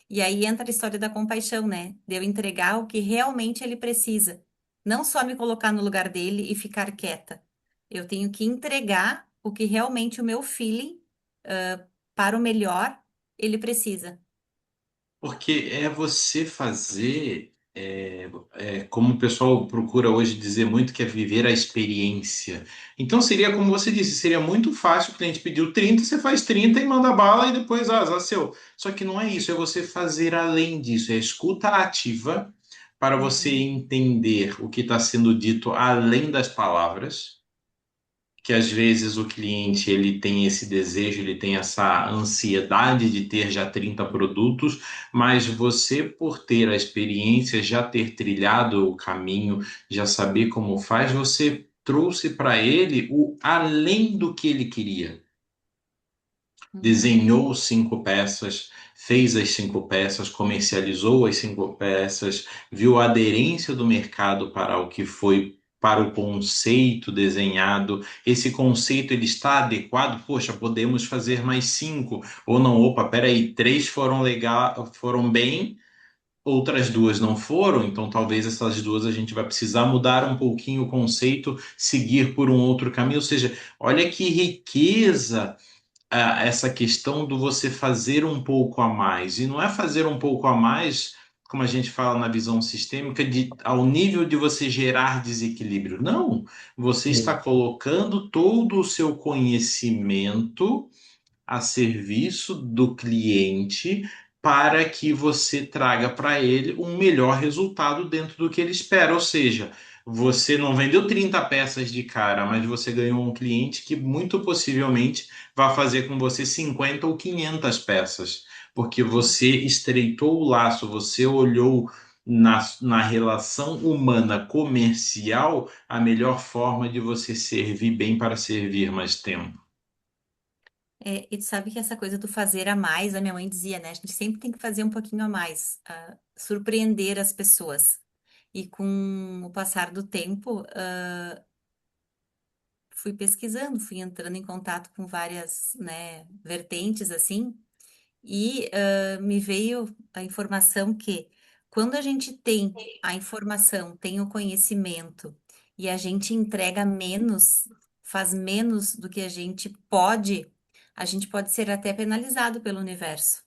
E aí entra a história da compaixão, né? De eu entregar o que realmente ele precisa. Não só me colocar no lugar dele e ficar quieta. Eu tenho que entregar o que realmente o meu feeling, para o melhor, ele precisa. Porque é você fazer, como o pessoal procura hoje dizer muito, que é viver a experiência. Então seria como você disse, seria muito fácil, o cliente pediu 30, você faz 30 e manda bala e depois azar seu. Só que não é isso, é você fazer além disso, é escuta ativa para você Uhum. entender o que está sendo dito além das palavras, que às vezes o cliente ele tem esse desejo, ele tem essa ansiedade de ter já 30 produtos, mas você, por ter a experiência, já ter trilhado o caminho, já saber como faz, você trouxe para ele o além do que ele queria. Uhum. Desenhou 5 peças, fez as 5 peças, comercializou as 5 peças, viu a aderência do mercado para o que foi, para o conceito desenhado. Esse conceito ele está adequado? Poxa, podemos fazer mais 5. Ou não, opa, peraí, 3 foram legal, foram bem, outras 2 não foram, então talvez essas 2 a gente vai precisar mudar um pouquinho o conceito, seguir por um outro caminho. Ou seja, olha que riqueza essa questão do você fazer um pouco a mais. E não é fazer um pouco a mais como a gente fala na visão sistêmica, ao nível de você gerar desequilíbrio. Não, você está Sim. colocando todo o seu conhecimento a serviço do cliente para que você traga para ele um melhor resultado dentro do que ele espera. Ou seja, você não vendeu 30 peças de cara, mas você ganhou um cliente que muito possivelmente vai fazer com você 50 ou 500 peças, porque você estreitou o laço, você olhou na relação humana comercial a melhor forma de você servir bem para servir mais tempo. E tu sabe que essa coisa do fazer a mais, a minha mãe dizia, né? A gente sempre tem que fazer um pouquinho a mais, surpreender as pessoas. E com o passar do tempo, fui pesquisando, fui entrando em contato com várias, né, vertentes assim, e me veio a informação que quando a gente tem a informação, tem o conhecimento e a gente entrega menos, faz menos do que a gente pode ser até penalizado pelo universo,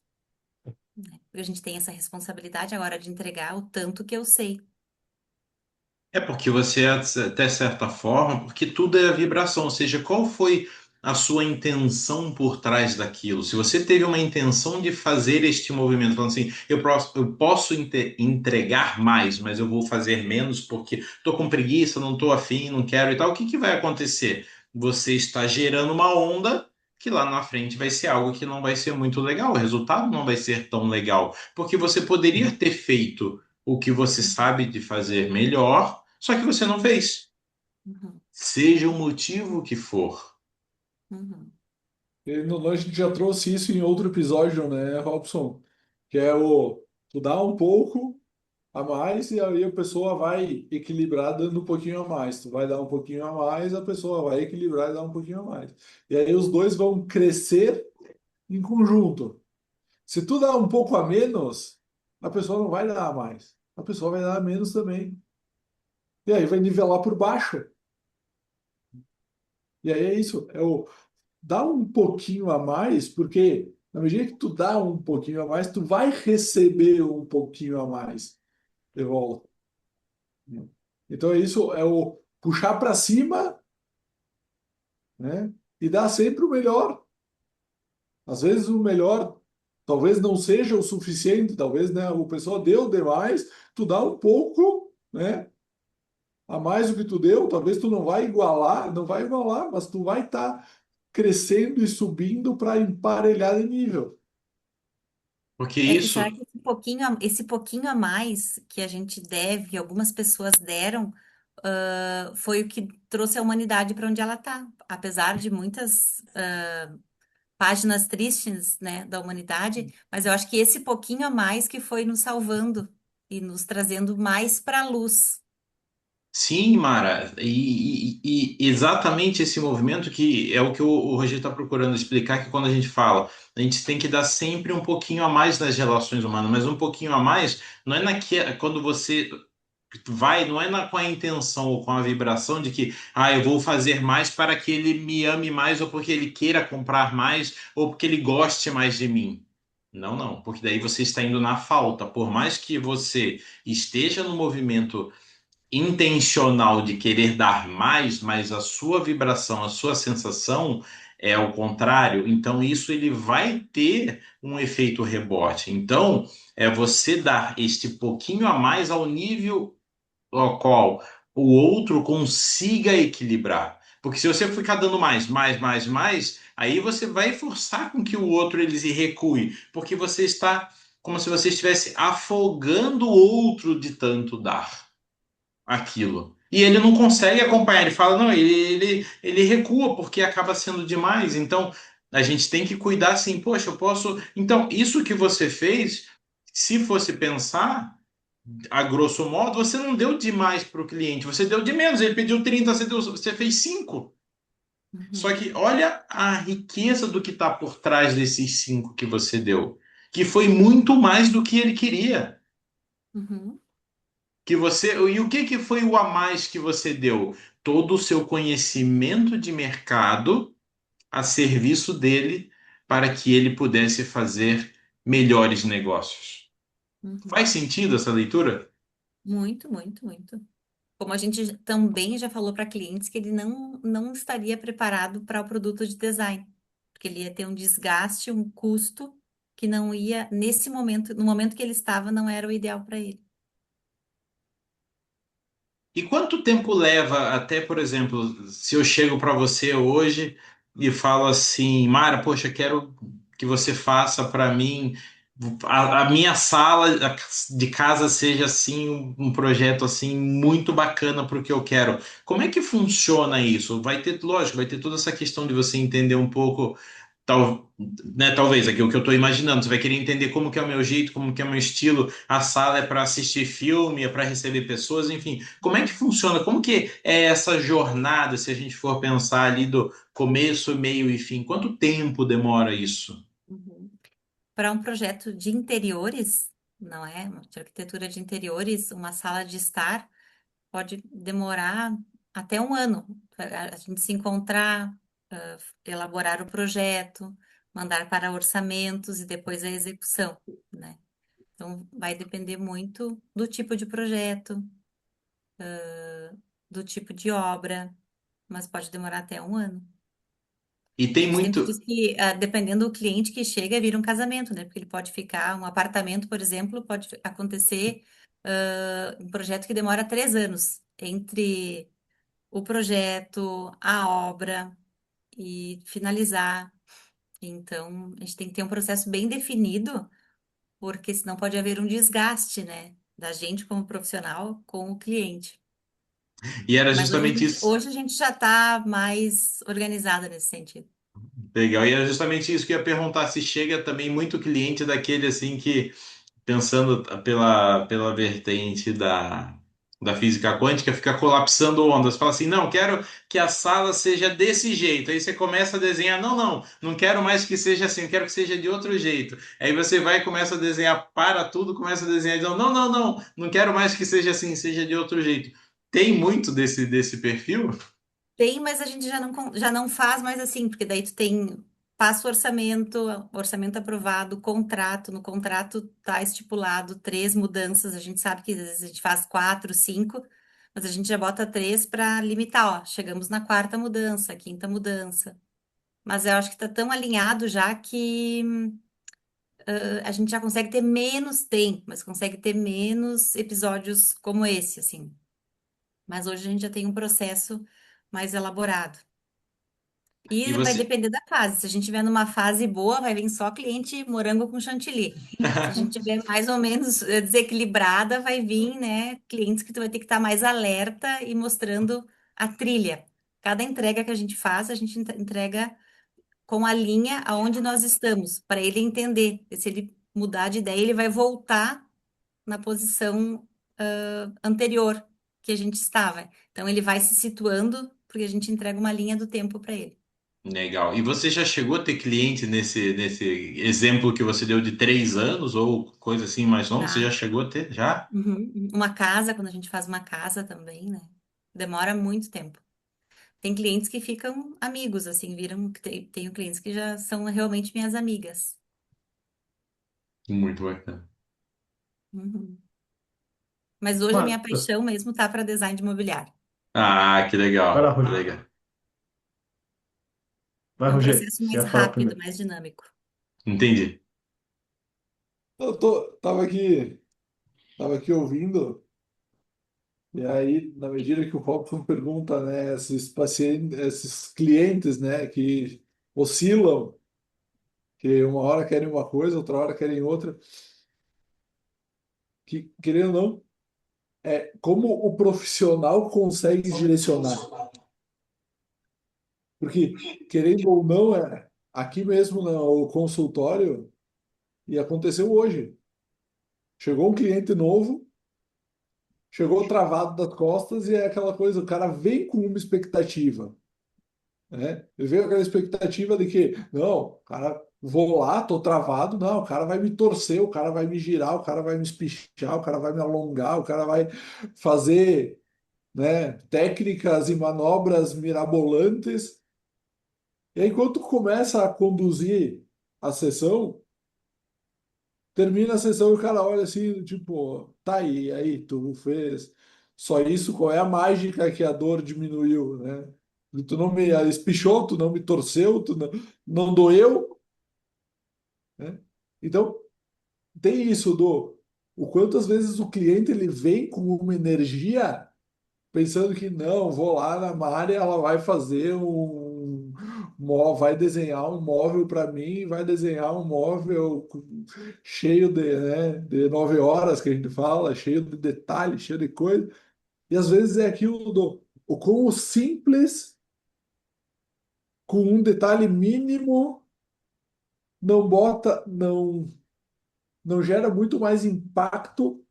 né? Porque a gente tem essa responsabilidade agora de entregar o tanto que eu sei. É porque você, até certa forma, porque tudo é vibração, ou seja, qual foi a sua intenção por trás daquilo? Se você teve uma intenção de fazer este movimento, falando assim, eu posso entregar mais, mas eu vou fazer menos porque estou com preguiça, não estou afim, não quero e tal, o que que vai acontecer? Você está gerando uma onda que lá na frente vai ser algo que não vai ser muito legal, o resultado não vai ser tão legal, porque você poderia ter feito o que você sabe de fazer melhor, só que você não fez. Uhum, Seja o motivo que for. uhum, E no, a gente já trouxe isso em outro episódio, né, Robson? Que é o tu dá um pouco a mais e aí a pessoa vai equilibrar dando um pouquinho a mais. Tu vai dar um pouquinho a mais, a pessoa vai equilibrar e dar um pouquinho a mais. E aí os dois vão crescer em conjunto. Se tu dá um pouco a menos, a pessoa não vai dar a mais. A pessoa vai dar a menos também. E aí vai nivelar por baixo. E aí é isso, dá um pouquinho a mais, porque na medida que tu dá um pouquinho a mais, tu vai receber um pouquinho a mais de volta. Então é isso, é o puxar para cima, né? E dar sempre o melhor. Às vezes o melhor talvez não seja o suficiente, talvez, né, o pessoal deu demais, tu dá um pouco, né, a mais do que tu deu, talvez tu não vai igualar, não vai igualar, mas tu vai estar crescendo e subindo para emparelhar de nível. Porque E será isso, que esse pouquinho a mais que a gente deve, que algumas pessoas deram, foi o que trouxe a humanidade para onde ela está? Apesar de muitas páginas tristes, né, da humanidade, mas eu acho que esse pouquinho a mais que foi nos salvando e nos trazendo mais para a luz. sim, Mara, e exatamente esse movimento que é o que o Rogério está procurando explicar, que quando a gente fala, a gente tem que dar sempre um pouquinho a mais nas relações humanas, mas um pouquinho a mais não é quando você vai, não é com a intenção ou com a vibração de que, eu vou fazer mais para que ele me ame mais, ou porque ele queira comprar mais, ou porque ele goste mais de mim. Não, não, porque daí você está indo na falta. Por mais que você esteja no movimento intencional de querer dar mais, mas a sua vibração, a sua sensação é ao contrário, então isso ele vai ter um efeito rebote. Então, é você dar este pouquinho a mais ao nível ao qual o outro consiga equilibrar. Porque se você ficar dando mais, aí você vai forçar com que o outro ele se recue, porque você está como se você estivesse afogando o outro de tanto dar aquilo. E ele não consegue acompanhar, ele fala, não, ele recua porque acaba sendo demais. Então, a gente tem que cuidar assim, poxa, eu posso. Então, isso que você fez, se fosse pensar, a grosso modo, você não deu demais para o cliente, você deu de menos. Ele pediu 30, você fez 5. Só Uhum, que olha a riqueza do que está por trás desses 5 que você deu, que foi muito mais do que ele queria. uhum, E o que que foi o a mais que você deu? Todo o seu conhecimento de mercado a serviço dele para que ele pudesse fazer melhores negócios. Uhum. Faz sentido essa leitura? Muito, muito, muito. Como a gente também já falou para clientes que ele não estaria preparado para o produto de design, porque ele ia ter um desgaste, um custo que não ia, nesse momento, no momento que ele estava, não era o ideal para ele. E quanto tempo leva até, por exemplo, se eu chego para você hoje e falo assim, Mara, poxa, quero que você faça para mim a minha sala de casa seja assim um projeto assim muito bacana para o que eu quero. Como é que funciona isso? Vai ter, lógico, vai ter toda essa questão de você entender um pouco talvez aqui o que eu estou imaginando, você vai querer entender como que é o meu jeito, como que é o meu estilo, a sala é para assistir filme, é para receber pessoas, enfim, como é que funciona? Como que é essa jornada, se a gente for pensar ali do começo, meio e fim? Quanto tempo demora isso? Uhum. Para um projeto de interiores, não é? De arquitetura de interiores, uma sala de estar pode demorar até um ano para a gente se encontrar, elaborar o projeto, mandar para orçamentos e depois a execução, né? Então, vai depender muito do tipo de projeto, do tipo de obra, mas pode demorar até um ano. E A tem gente sempre diz muito. que, dependendo do cliente que chega, vira um casamento, né? Porque ele pode ficar, um apartamento, por exemplo, pode acontecer, um projeto que demora 3 anos entre o projeto, a obra e finalizar. Então, a gente tem que ter um processo bem definido, porque senão pode haver um desgaste, né? Da gente como profissional com o cliente. E era Mas hoje a justamente gente, isso. hoje a gente já está mais organizada nesse sentido. Legal. E era justamente isso que eu ia perguntar, se chega também muito cliente daquele assim que pensando pela vertente da física quântica, fica colapsando ondas. Fala assim, não, quero que a sala seja desse jeito. Aí você começa a desenhar, não quero mais que seja assim, quero que seja de outro jeito. Aí você vai e começa a desenhar, para tudo, começa a desenhar, e diz, não quero mais que seja assim, seja de outro jeito. Tem muito desse perfil? Tem, mas a gente já não faz mais assim, porque daí tu tem, passa o orçamento aprovado, contrato, no contrato tá estipulado 3 mudanças, a gente sabe que às vezes a gente faz 4, 5, mas a gente já bota 3 para limitar, ó, chegamos na quarta mudança, quinta mudança. Mas eu acho que tá tão alinhado já que a gente já consegue ter menos, mas consegue ter menos episódios como esse, assim. Mas hoje a gente já tem um processo mais elaborado. E E vai você. depender da fase. Se a gente estiver numa fase boa, vai vir só cliente morango com chantilly. Se a gente estiver mais ou menos desequilibrada, vai vir, né, clientes que tu vai ter que estar mais alerta e mostrando a trilha. Cada entrega que a gente faz, a gente entrega com a linha aonde nós estamos, para ele entender. Se ele mudar de ideia, ele vai voltar na posição, anterior que a gente estava. Então, ele vai se situando, porque a gente entrega uma linha do tempo para ele. Legal. E você já chegou a ter cliente nesse exemplo que você deu de 3 anos ou coisa assim mais longa? Você já Já. chegou a ter? Já? Uhum. Uma casa, quando a gente faz uma casa também, né? Demora muito tempo. Tem clientes que ficam amigos, assim, viram. Tenho clientes que já são realmente minhas amigas. Muito bacana. Uhum. Mas hoje a minha Mara, paixão mesmo tá para design de imobiliário. Ah, que vai lá, legal, que Rogério. legal. Vai, É um Rogério. processo Você mais ia falar rápido, primeiro. mais dinâmico. Entendi. Tava aqui ouvindo, e aí, na medida que o Robson pergunta, né, esses pacientes, esses clientes, né, que oscilam, que uma hora querem uma coisa, outra hora querem outra, que, querendo ou não, como o profissional consegue direcionar. Porque, querendo ou não, aqui mesmo no consultório, e aconteceu hoje. Chegou um cliente novo, chegou travado das costas, e é aquela coisa, o cara vem com uma expectativa, né? Ele veio com aquela expectativa de que, não, cara, vou lá, tô travado, não, o cara vai me torcer, o cara vai me girar, o cara vai me espichar, o cara vai me alongar, o cara vai fazer, né, técnicas e manobras mirabolantes. E aí, quando tu começa a conduzir a sessão, termina a sessão e o cara olha assim, tipo, tá aí, tu fez só isso, qual é a mágica que a dor diminuiu, né? Tu não me espichou, tu não me torceu, não doeu, né? Então, tem isso do o quanto às vezes o cliente ele vem com uma energia pensando que não, vou lá na Mari, ela vai fazer vai desenhar um móvel para mim, vai desenhar um móvel cheio de, né, de 9 horas que a gente fala, cheio de detalhes, cheio de coisa. E às vezes é aquilo do o como simples, com um detalhe mínimo, não gera muito mais impacto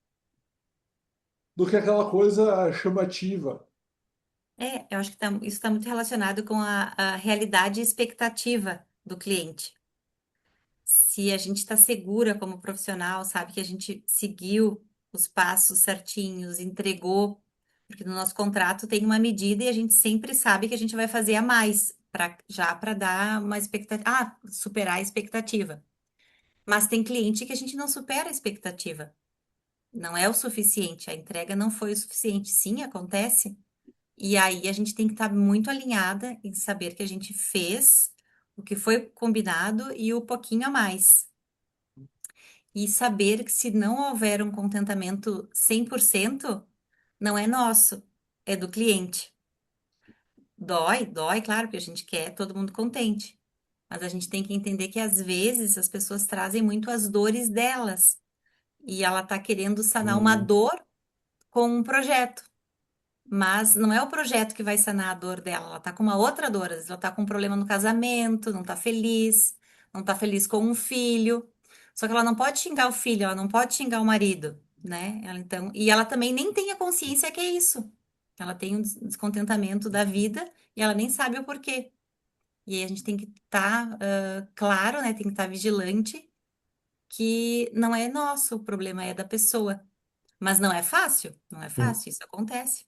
do que aquela coisa chamativa. Eu acho que isso está muito relacionado com a realidade e expectativa do cliente. Se a gente está segura como profissional, sabe que a gente seguiu os passos certinhos, entregou, porque no nosso contrato tem uma medida e a gente sempre sabe que a gente vai fazer a mais, para dar uma expectativa, superar a expectativa. Mas tem cliente que a gente não supera a expectativa. Não é o suficiente, a entrega não foi o suficiente. Sim, acontece. E aí a gente tem que estar muito alinhada em saber que a gente fez o que foi combinado e o pouquinho a mais. E saber que se não houver um contentamento 100%, não é nosso, é do cliente. Dói, dói, claro, porque a gente quer todo mundo contente. Mas a gente tem que entender que às vezes as pessoas trazem muito as dores delas. E ela está querendo sanar uma Hum, dor com um projeto. Mas não é o projeto que vai sanar a dor dela. Ela tá com uma outra dor. Às vezes ela tá com um problema no casamento, não tá feliz com um filho. Só que ela não pode xingar o filho, ela não pode xingar o marido, né? E ela também nem tem a consciência que é isso. Ela tem um descontentamento da vida e ela nem sabe o porquê. E aí a gente tem que estar, claro, né? Tem que estar vigilante que não é nosso, o problema é da pessoa. Mas não é fácil, não é hum, fácil, isso acontece.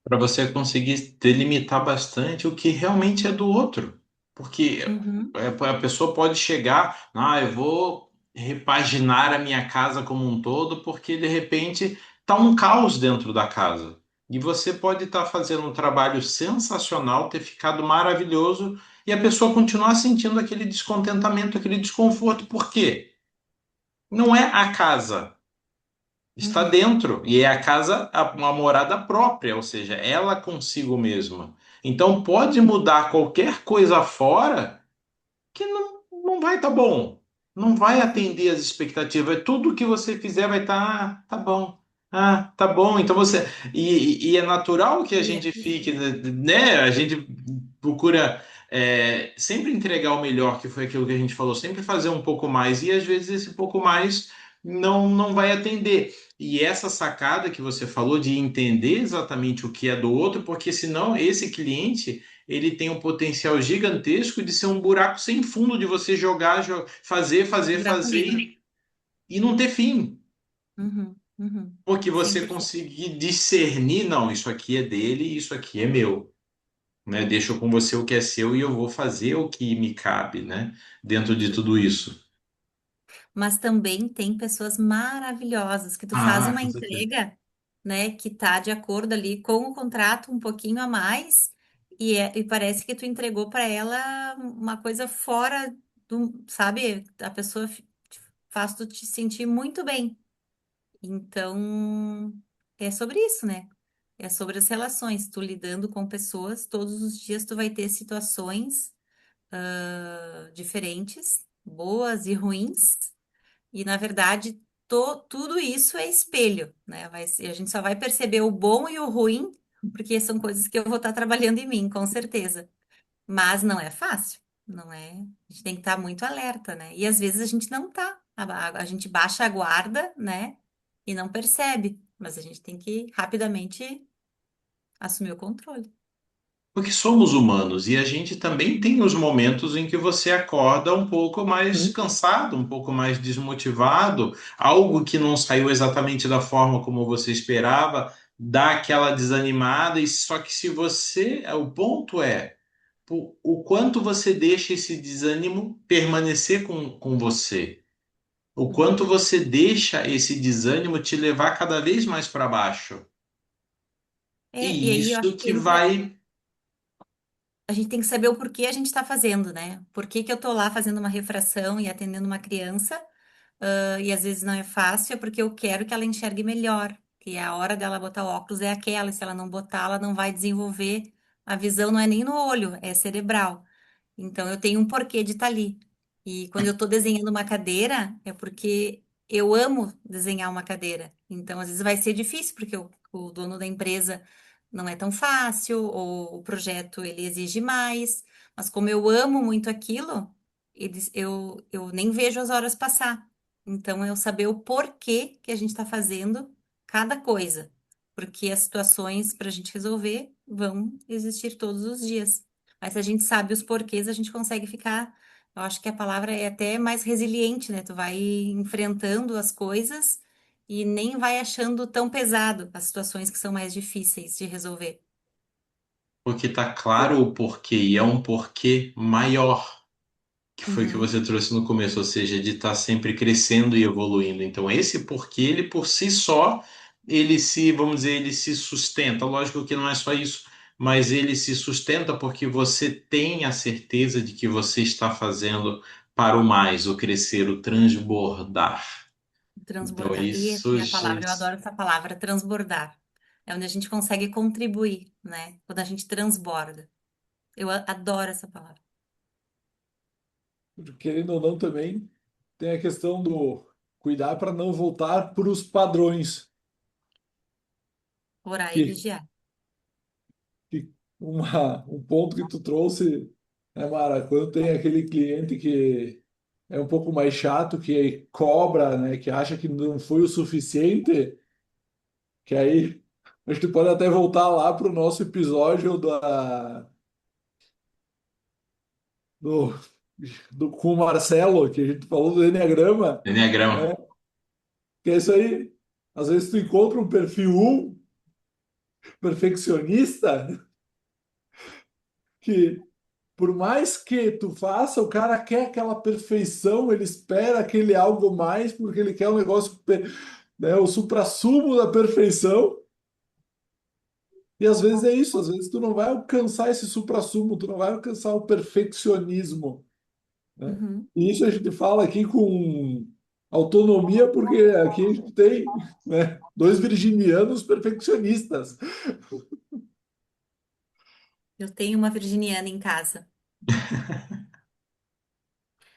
Para você conseguir delimitar bastante o que realmente é do outro. Porque Uhum. a pessoa pode chegar, eu vou repaginar a minha casa como um todo, porque de repente tá um caos dentro da casa. E você pode estar fazendo um trabalho sensacional, ter ficado maravilhoso, e a pessoa continuar sentindo aquele descontentamento, aquele desconforto. Por quê? Não é a casa. Está Uhum, dentro, e é a casa, uma morada própria, ou seja, ela consigo mesma. Então pode mudar qualquer coisa fora que não vai estar bom, não vai uhum. atender as expectativas. Tudo que você fizer vai estar, tá bom. Ah, tá bom. Então você. E é natural que a E é gente isso. fique, né? A gente procura sempre entregar o melhor, que foi aquilo que a gente falou, sempre fazer um pouco mais, e às vezes esse pouco mais não vai atender. E essa sacada que você falou de entender exatamente o que é do outro, porque senão esse cliente ele tem um potencial gigantesco de ser um buraco sem fundo de você jogar, fazer, fazer, Buraco fazer negro. e não ter fim. Uhum, uhum. Porque você 100%. conseguir discernir, não, isso aqui é dele e isso aqui é meu. Né? Deixa com você o que é seu e eu vou fazer o que me cabe, né? Dentro de tudo isso. Mas também tem pessoas maravilhosas que tu faz Ah, uma com certeza. entrega, né, que tá de acordo ali com o contrato um pouquinho a mais e parece que tu entregou para ela uma coisa fora do, sabe? A pessoa faz tu te sentir muito bem. Então, é sobre isso, né? É sobre as relações, tu lidando com pessoas, todos os dias tu vai ter situações diferentes, boas e ruins, e na verdade tudo isso é espelho, né? A gente só vai perceber o bom e o ruim, porque são coisas que eu vou estar trabalhando em mim, com certeza. Mas não é fácil, não é? A gente tem que estar muito alerta, né? E às vezes a gente não tá, a gente baixa a guarda, né? E não percebe, mas a gente tem que rapidamente assumir o controle. Porque somos humanos e a gente também tem os momentos em que você acorda um pouco mais hum. cansado, um pouco mais desmotivado, algo que não saiu exatamente da forma como você esperava, dá aquela desanimada, e só que se você, o ponto é o quanto você deixa esse desânimo permanecer com você. o quanto Uhum. você deixa esse desânimo te levar cada vez mais para baixo. E E aí eu acho isso que que entra. vai. A gente tem que saber o porquê a gente está fazendo, né? Por que que eu tô lá fazendo uma refração e atendendo uma criança, e às vezes não é fácil, é porque eu quero que ela enxergue melhor, que a hora dela botar o óculos é aquela, e se ela não botar, ela não vai desenvolver. A visão não é nem no olho, é cerebral. Então eu tenho um porquê de estar ali. E quando eu estou desenhando uma cadeira, é porque eu amo desenhar uma cadeira. Então às vezes vai ser difícil, porque o dono da empresa não é tão fácil, ou o projeto ele exige mais. Mas como eu amo muito aquilo, eu nem vejo as horas passar. Então, eu saber o porquê que a gente está fazendo cada coisa. Porque as situações para a gente resolver vão existir todos os dias. Mas se a gente sabe os porquês, a gente consegue ficar. Eu acho que a palavra é até mais resiliente, né? Tu vai enfrentando as coisas e nem vai achando tão pesado as situações que são mais difíceis de resolver. Porque tá claro o porquê, e é um porquê maior, que foi o que Uhum, você trouxe no começo, ou seja, de estar sempre crescendo e evoluindo. Então, esse porquê, ele por si só, ele se, vamos dizer, ele se sustenta. Lógico que não é só isso, mas ele se sustenta porque você tem a certeza de que você está fazendo para o mais, o crescer, o transbordar. Então, transbordar. isso, E a palavra, eu adoro essa palavra, transbordar. É onde a gente consegue contribuir, né? Quando a gente transborda. Eu adoro essa palavra. Querendo ou não, também tem a questão do cuidar para não voltar para os padrões. Orar e Que, vigiar. que um ponto que tu trouxe, né, Mara? Quando tem aquele cliente que é um pouco mais chato, que cobra, né, que acha que não foi o suficiente, que aí a gente pode até voltar lá para o nosso episódio do, com o Marcelo, que a gente falou do Enneagrama, Enneagrama. né? Que é isso aí. Às vezes tu encontra um perfil 1 perfeccionista que, por mais que tu faça, o cara quer aquela perfeição, ele espera aquele algo mais, porque ele quer um negócio, né, o suprassumo da perfeição. E às vezes é isso, às vezes tu não vai alcançar esse suprassumo, tu não vai alcançar o perfeccionismo, né? Uhum. E isso a gente fala aqui com autonomia, porque aqui a gente tem, né, dois virginianos perfeccionistas. Eu tenho uma virginiana em casa.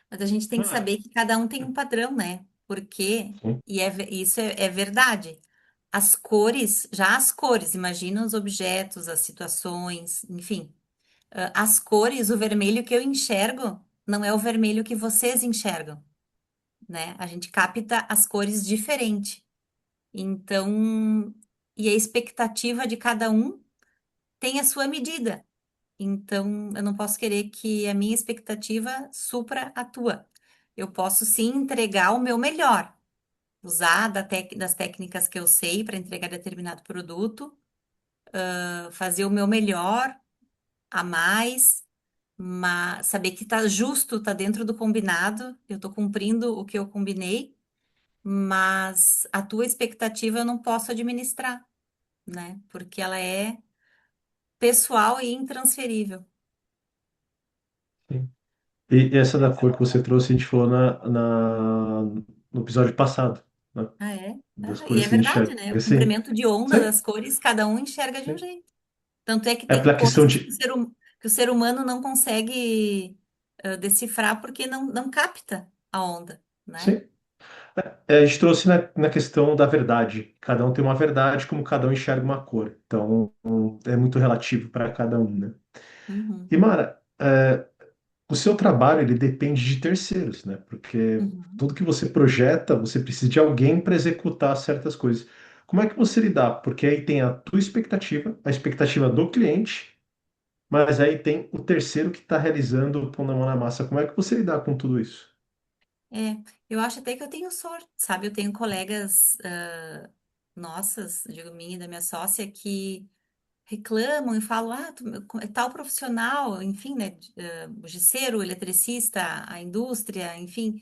Mas a gente tem que Ah, saber que cada um tem um padrão, né? Porque, sim, isso é verdade. As cores, já as cores, imagina os objetos, as situações, enfim. As cores, o vermelho que eu enxergo não é o vermelho que vocês enxergam, né? A gente capta as cores diferente. Então, e a expectativa de cada um tem a sua medida. Então, eu não posso querer que a minha expectativa supra a tua. Eu posso sim entregar o meu melhor, usar das técnicas que eu sei para entregar determinado produto, fazer o meu melhor a mais, mas saber que tá justo, tá dentro do combinado, eu tô cumprindo o que eu combinei, mas a tua expectativa eu não posso administrar, né? Porque ela é pessoal e intransferível. sim. E essa da cor que você trouxe, a gente falou no episódio passado, né? Ah, é? Das Ah, e cores é que a gente verdade, enxerga. né? O Sim, comprimento de onda sim, das cores, cada um enxerga de um sim. jeito. Tanto é que É tem pela questão coisas que de. que o ser humano não consegue decifrar porque não capta a onda, né? Sim. A gente trouxe na questão da verdade. Cada um tem uma verdade, como cada um enxerga uma cor. Então, é muito relativo para cada um, né? Uhum, E, Mara, o seu trabalho, ele depende de terceiros, né? Porque uhum. tudo que você projeta, você precisa de alguém para executar certas coisas. Como é que você lidar? Porque aí tem a tua expectativa, a expectativa do cliente, mas aí tem o terceiro que está realizando, pondo a mão na massa. Como é que você lidar com tudo isso? É, eu acho até que eu tenho sorte, sabe? Eu tenho colegas nossas, digo minha e da minha sócia, que reclamam e falam, é tal profissional, enfim, né? O gesseiro, o eletricista, a indústria, enfim.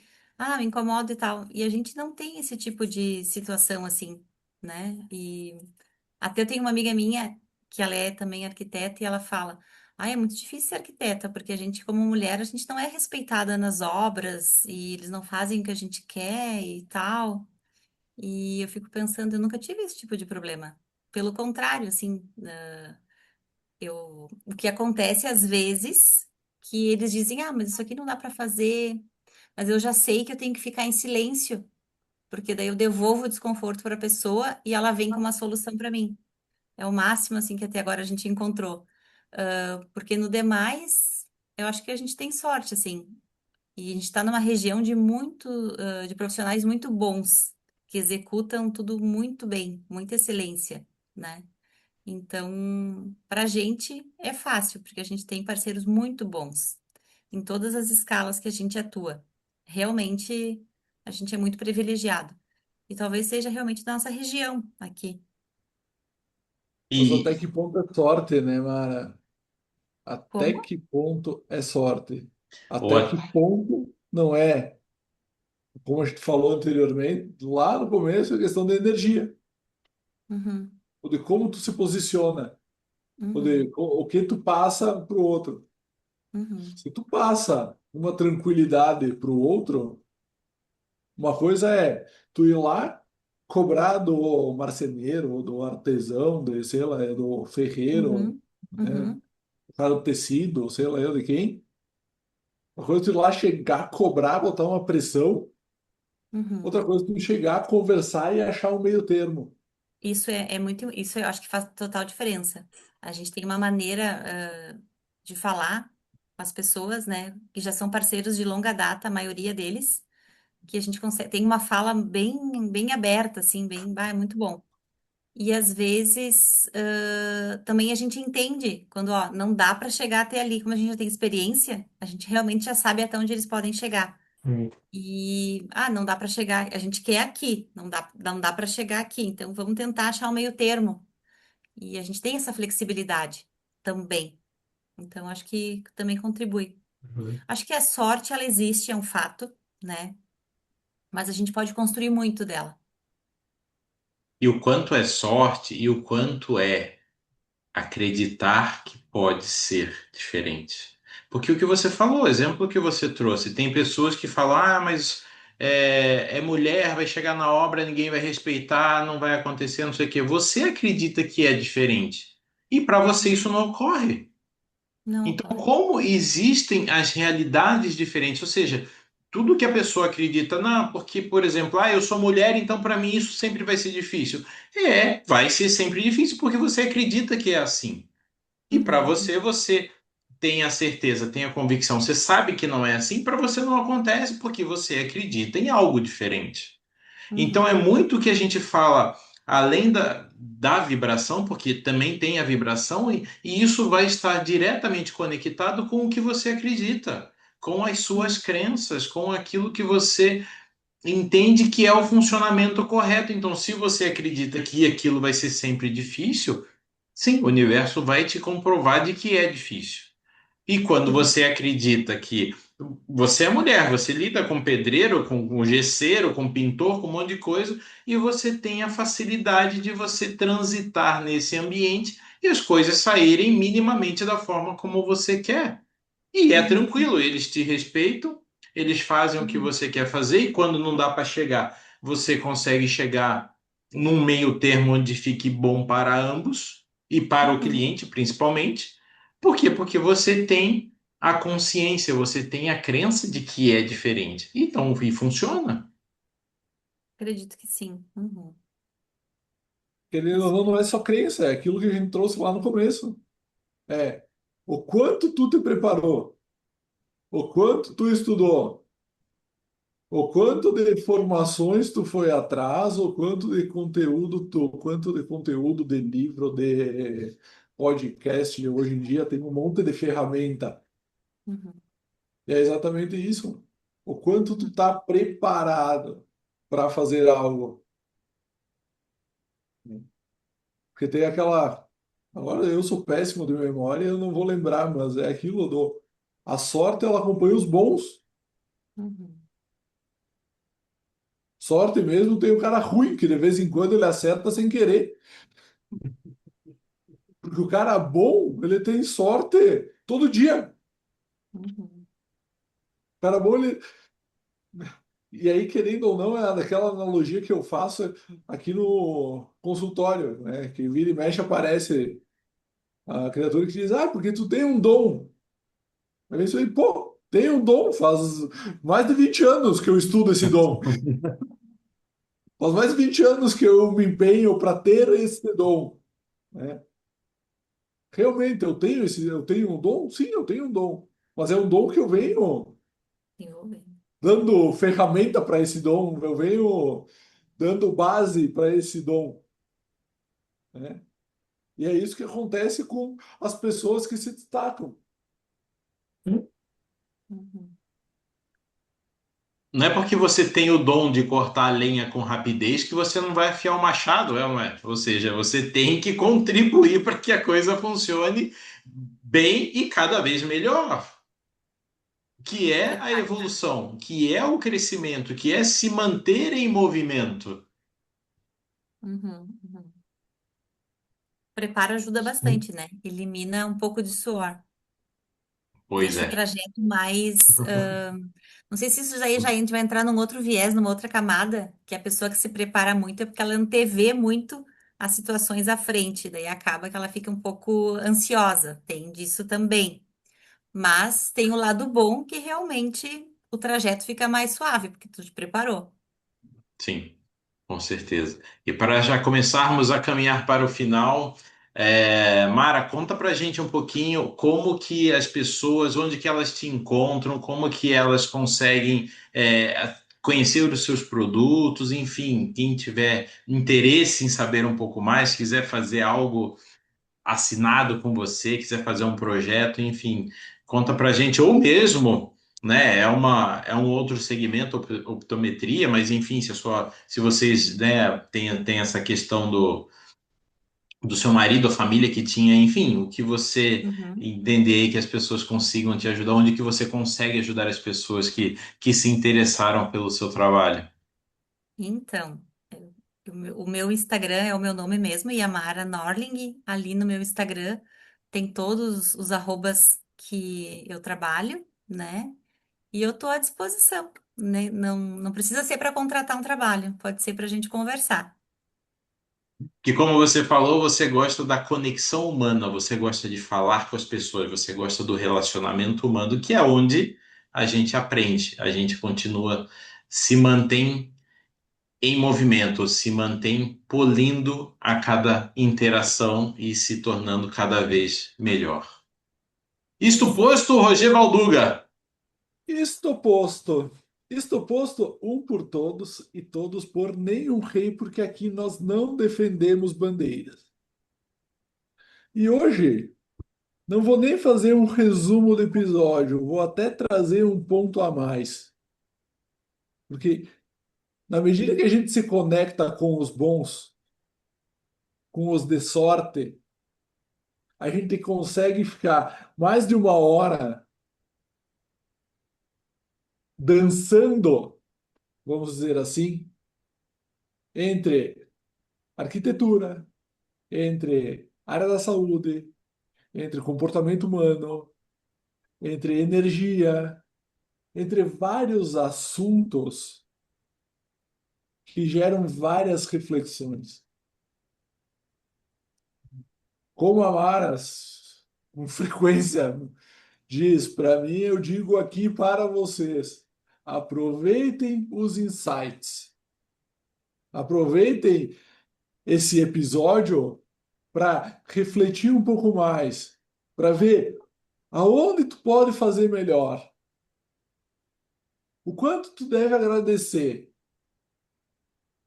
me incomoda e tal. E a gente não tem esse tipo de situação assim, né? E até eu tenho uma amiga minha que ela é também arquiteta e ela fala: é muito difícil ser arquiteta, porque a gente, como mulher, a gente não é respeitada nas obras e eles não fazem o que a gente quer e tal. E eu fico pensando, eu nunca tive esse tipo de problema. Pelo contrário, assim, o que acontece às vezes que eles dizem, mas isso aqui não dá para fazer, mas eu já sei que eu tenho que ficar em silêncio, porque daí eu devolvo o desconforto para a pessoa e ela vem com uma solução para mim. É o máximo assim que até agora a gente encontrou. Porque no demais, eu acho que a gente tem sorte, assim. E a gente está numa região de profissionais muito bons, que executam tudo muito bem, muita excelência, né? Então, para a gente é fácil, porque a gente tem parceiros muito bons em todas as escalas que a gente atua. Realmente, a gente é muito privilegiado. E talvez seja realmente da nossa região aqui. Mas E, até que ponto é sorte, né, Mara? Até Como? que ponto é sorte? ou, Até que ponto não é, como a gente falou anteriormente, lá no começo, a questão da energia, Uhum, ou de como tu se posiciona, ou de uhum, o que tu passa para o outro. uhum, Se tu passa uma tranquilidade para o outro, uma coisa é tu ir lá cobrar do marceneiro, do artesão, do, sei lá, do ferreiro, uhum, né, uhum, o cara do tecido, sei lá eu de quem. Uma coisa é tu ir lá chegar, cobrar, botar uma pressão. uhum. Outra coisa é tu chegar, conversar e achar um meio termo. Isso é muito, isso eu acho que faz total diferença. A gente tem uma maneira, de falar com as pessoas, né, que já são parceiros de longa data, a maioria deles, que a gente consegue, tem uma fala bem aberta, assim, é muito bom. E às vezes, também a gente entende quando, não dá para chegar até ali, como a gente já tem experiência, a gente realmente já sabe até onde eles podem chegar. Hum. E, não dá para chegar, a gente quer aqui, não dá para chegar aqui, então vamos tentar achar o meio termo. E a gente tem essa flexibilidade também. Então, acho que também contribui. Uhum. Acho que a sorte, ela existe, é um fato, né? Mas a gente pode construir muito dela. e o quanto é sorte e o quanto é acreditar que pode ser diferente. Porque o que você falou, o exemplo que você trouxe, tem pessoas que falam, mas é mulher, vai chegar na obra, ninguém vai respeitar, não vai acontecer, não sei o quê. Você acredita que é diferente. E para você isso não ocorre. Não Então, ocorre. como existem as realidades diferentes, ou seja, tudo que a pessoa acredita, não, porque, por exemplo, eu sou mulher, então para mim isso sempre vai ser difícil. Vai ser sempre difícil porque você acredita que é assim. E para Uhum, você, você tem a certeza, tem a convicção, você sabe que não é assim, para você não acontece porque você acredita em algo diferente. Então é uhum, muito que a gente fala além da vibração, porque também tem a vibração, e isso vai estar diretamente conectado com o que você acredita, com as suas uhum, crenças, com aquilo que você entende que é o funcionamento correto. Então, se você acredita que aquilo vai ser sempre difícil, sim, o universo vai te comprovar de que é difícil. E quando uhum, você acredita que você é mulher, você lida com pedreiro, com gesseiro, com pintor, com um monte de coisa, e você tem a facilidade de você transitar nesse ambiente e as coisas saírem minimamente da forma como você quer. E é uhum, tranquilo, eles te respeitam, eles fazem o que uhum, você quer fazer, e quando não dá para chegar, você consegue chegar num meio termo onde fique bom para ambos e para o uhum. cliente, principalmente. Por quê? Porque você tem a consciência, você tem a crença de que é diferente. Então, e funciona. Acredito que sim. Uhum. Querendo ou Isso não, não aí. é só crença, é aquilo que a gente trouxe lá no começo. É o quanto tu te preparou, o quanto tu estudou, o quanto de informações tu foi atrás, o quanto de conteúdo de livro, de podcast, hoje em dia tem um monte de ferramenta. Uhum, E é exatamente isso. O quanto tu tá preparado para fazer algo. Porque tem aquela. Agora eu sou péssimo de memória, eu não vou lembrar, mas é aquilo do. A sorte ela acompanha os bons. uhum. Sorte mesmo tem o cara ruim, que de vez em quando ele acerta sem querer. Porque o cara bom, ele tem sorte todo dia. Uhum. O cara bom, ele. E aí, querendo ou não, é daquela analogia que eu faço aqui no consultório, né? Que vira e mexe aparece a criatura que diz: Ah, porque tu tem um dom. Aí isso aí, pô, tem um dom, faz mais de 20 anos que eu estudo esse dom. Faz mais de 20 anos que eu me empenho para ter esse dom, né? Realmente, eu tenho um dom? Sim, eu tenho um dom. Mas é um dom que eu venho Desenvolvendo. dando ferramenta para esse dom, eu venho dando base para esse dom, né? E é isso que acontece com as pessoas que se destacam. Uhum. Não é porque você tem o dom de cortar a lenha com rapidez que você não vai afiar o machado, é, não é? Ou seja, você tem que contribuir para que a coisa funcione bem e cada vez melhor. Que é a Prepara. evolução, que é o crescimento, que é se manter em movimento. Uhum, uhum. Preparo ajuda bastante, né? Elimina um pouco de suor. Pois Deixa o é. trajeto mais. Não sei se isso aí já a gente vai entrar num outro viés, numa outra camada, que a pessoa que se prepara muito é porque ela antevê muito as situações à frente, daí acaba que ela fica um pouco ansiosa. Tem disso também. Mas tem o lado bom que realmente o trajeto fica mais suave, porque tu te preparou. Sim. Com certeza. E para já começarmos a caminhar para o final, Mara, conta para gente um pouquinho como que as pessoas, onde que elas te encontram, como que elas conseguem conhecer os seus produtos, enfim, quem tiver interesse em saber um pouco mais, quiser fazer algo assinado com você, quiser fazer um projeto, enfim, conta para gente, ou mesmo, né, é um outro segmento, optometria, mas enfim, se vocês, né, tem essa questão do seu marido, a família que tinha, enfim, o que você Uhum. entender aí que as pessoas consigam te ajudar, onde que você consegue ajudar as pessoas que se interessaram pelo seu trabalho. Então, o meu Instagram é o meu nome mesmo, Yamara Norling. Ali no meu Instagram tem todos os arrobas que eu trabalho, né? E eu tô à disposição, né? Não precisa ser para contratar um trabalho, pode ser para a gente conversar. Que como você falou, você gosta da conexão humana, você gosta de falar com as pessoas, você gosta do relacionamento humano, que é onde a gente aprende, a gente continua, se mantém em movimento, se mantém polindo a cada interação e se tornando cada vez melhor. Isto Exato. posto, Roger Valduga. Isto posto, isto posto, um por todos e todos por nenhum rei, porque aqui nós não defendemos bandeiras. E hoje, não vou nem fazer um resumo do episódio, vou até trazer um ponto a mais. Porque na medida que a gente se conecta com os bons, com os de sorte, a gente consegue ficar mais de uma hora dançando, vamos dizer assim, entre arquitetura, entre área da saúde, entre comportamento humano, entre energia, entre vários assuntos que geram várias reflexões. Como a Maras, com frequência, diz para mim, eu digo aqui para vocês: aproveitem os insights, aproveitem esse episódio para refletir um pouco mais, para ver aonde tu pode fazer melhor, o quanto tu deve agradecer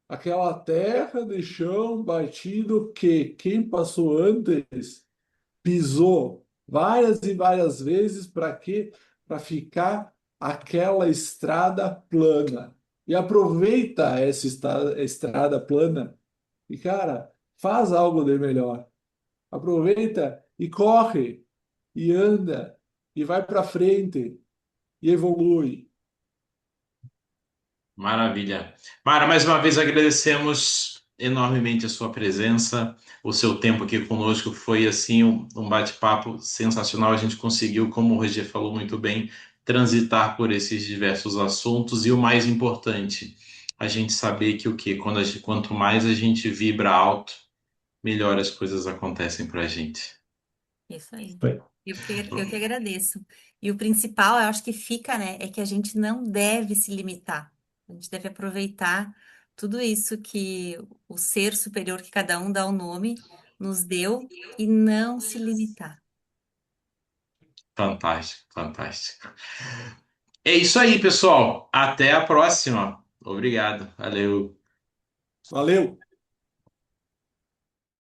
aquela terra de chão batido que quem passou antes pisou várias e várias vezes para quê? Para ficar aquela estrada plana. E aproveita essa estrada plana e, cara, faz algo de melhor. Aproveita e corre, e anda, e vai para frente, e evolui. Maravilha. Mara, mais uma vez agradecemos enormemente a sua presença, o seu tempo aqui conosco. Foi assim um bate-papo sensacional. A gente conseguiu, como o Roger falou muito bem, transitar por esses diversos assuntos e o mais importante, a gente saber que o quê? Quanto mais a gente vibra alto, melhor as coisas acontecem para a gente. Isso aí. Bem, Eu que agradeço. E o principal, eu acho que fica, né, é que a gente não deve se limitar. A gente deve aproveitar tudo isso que o ser superior que cada um dá o nome nos deu e não se limitar. Fantástico, fantástico. É isso aí, pessoal. Até a próxima. Obrigado. Valeu. Valeu!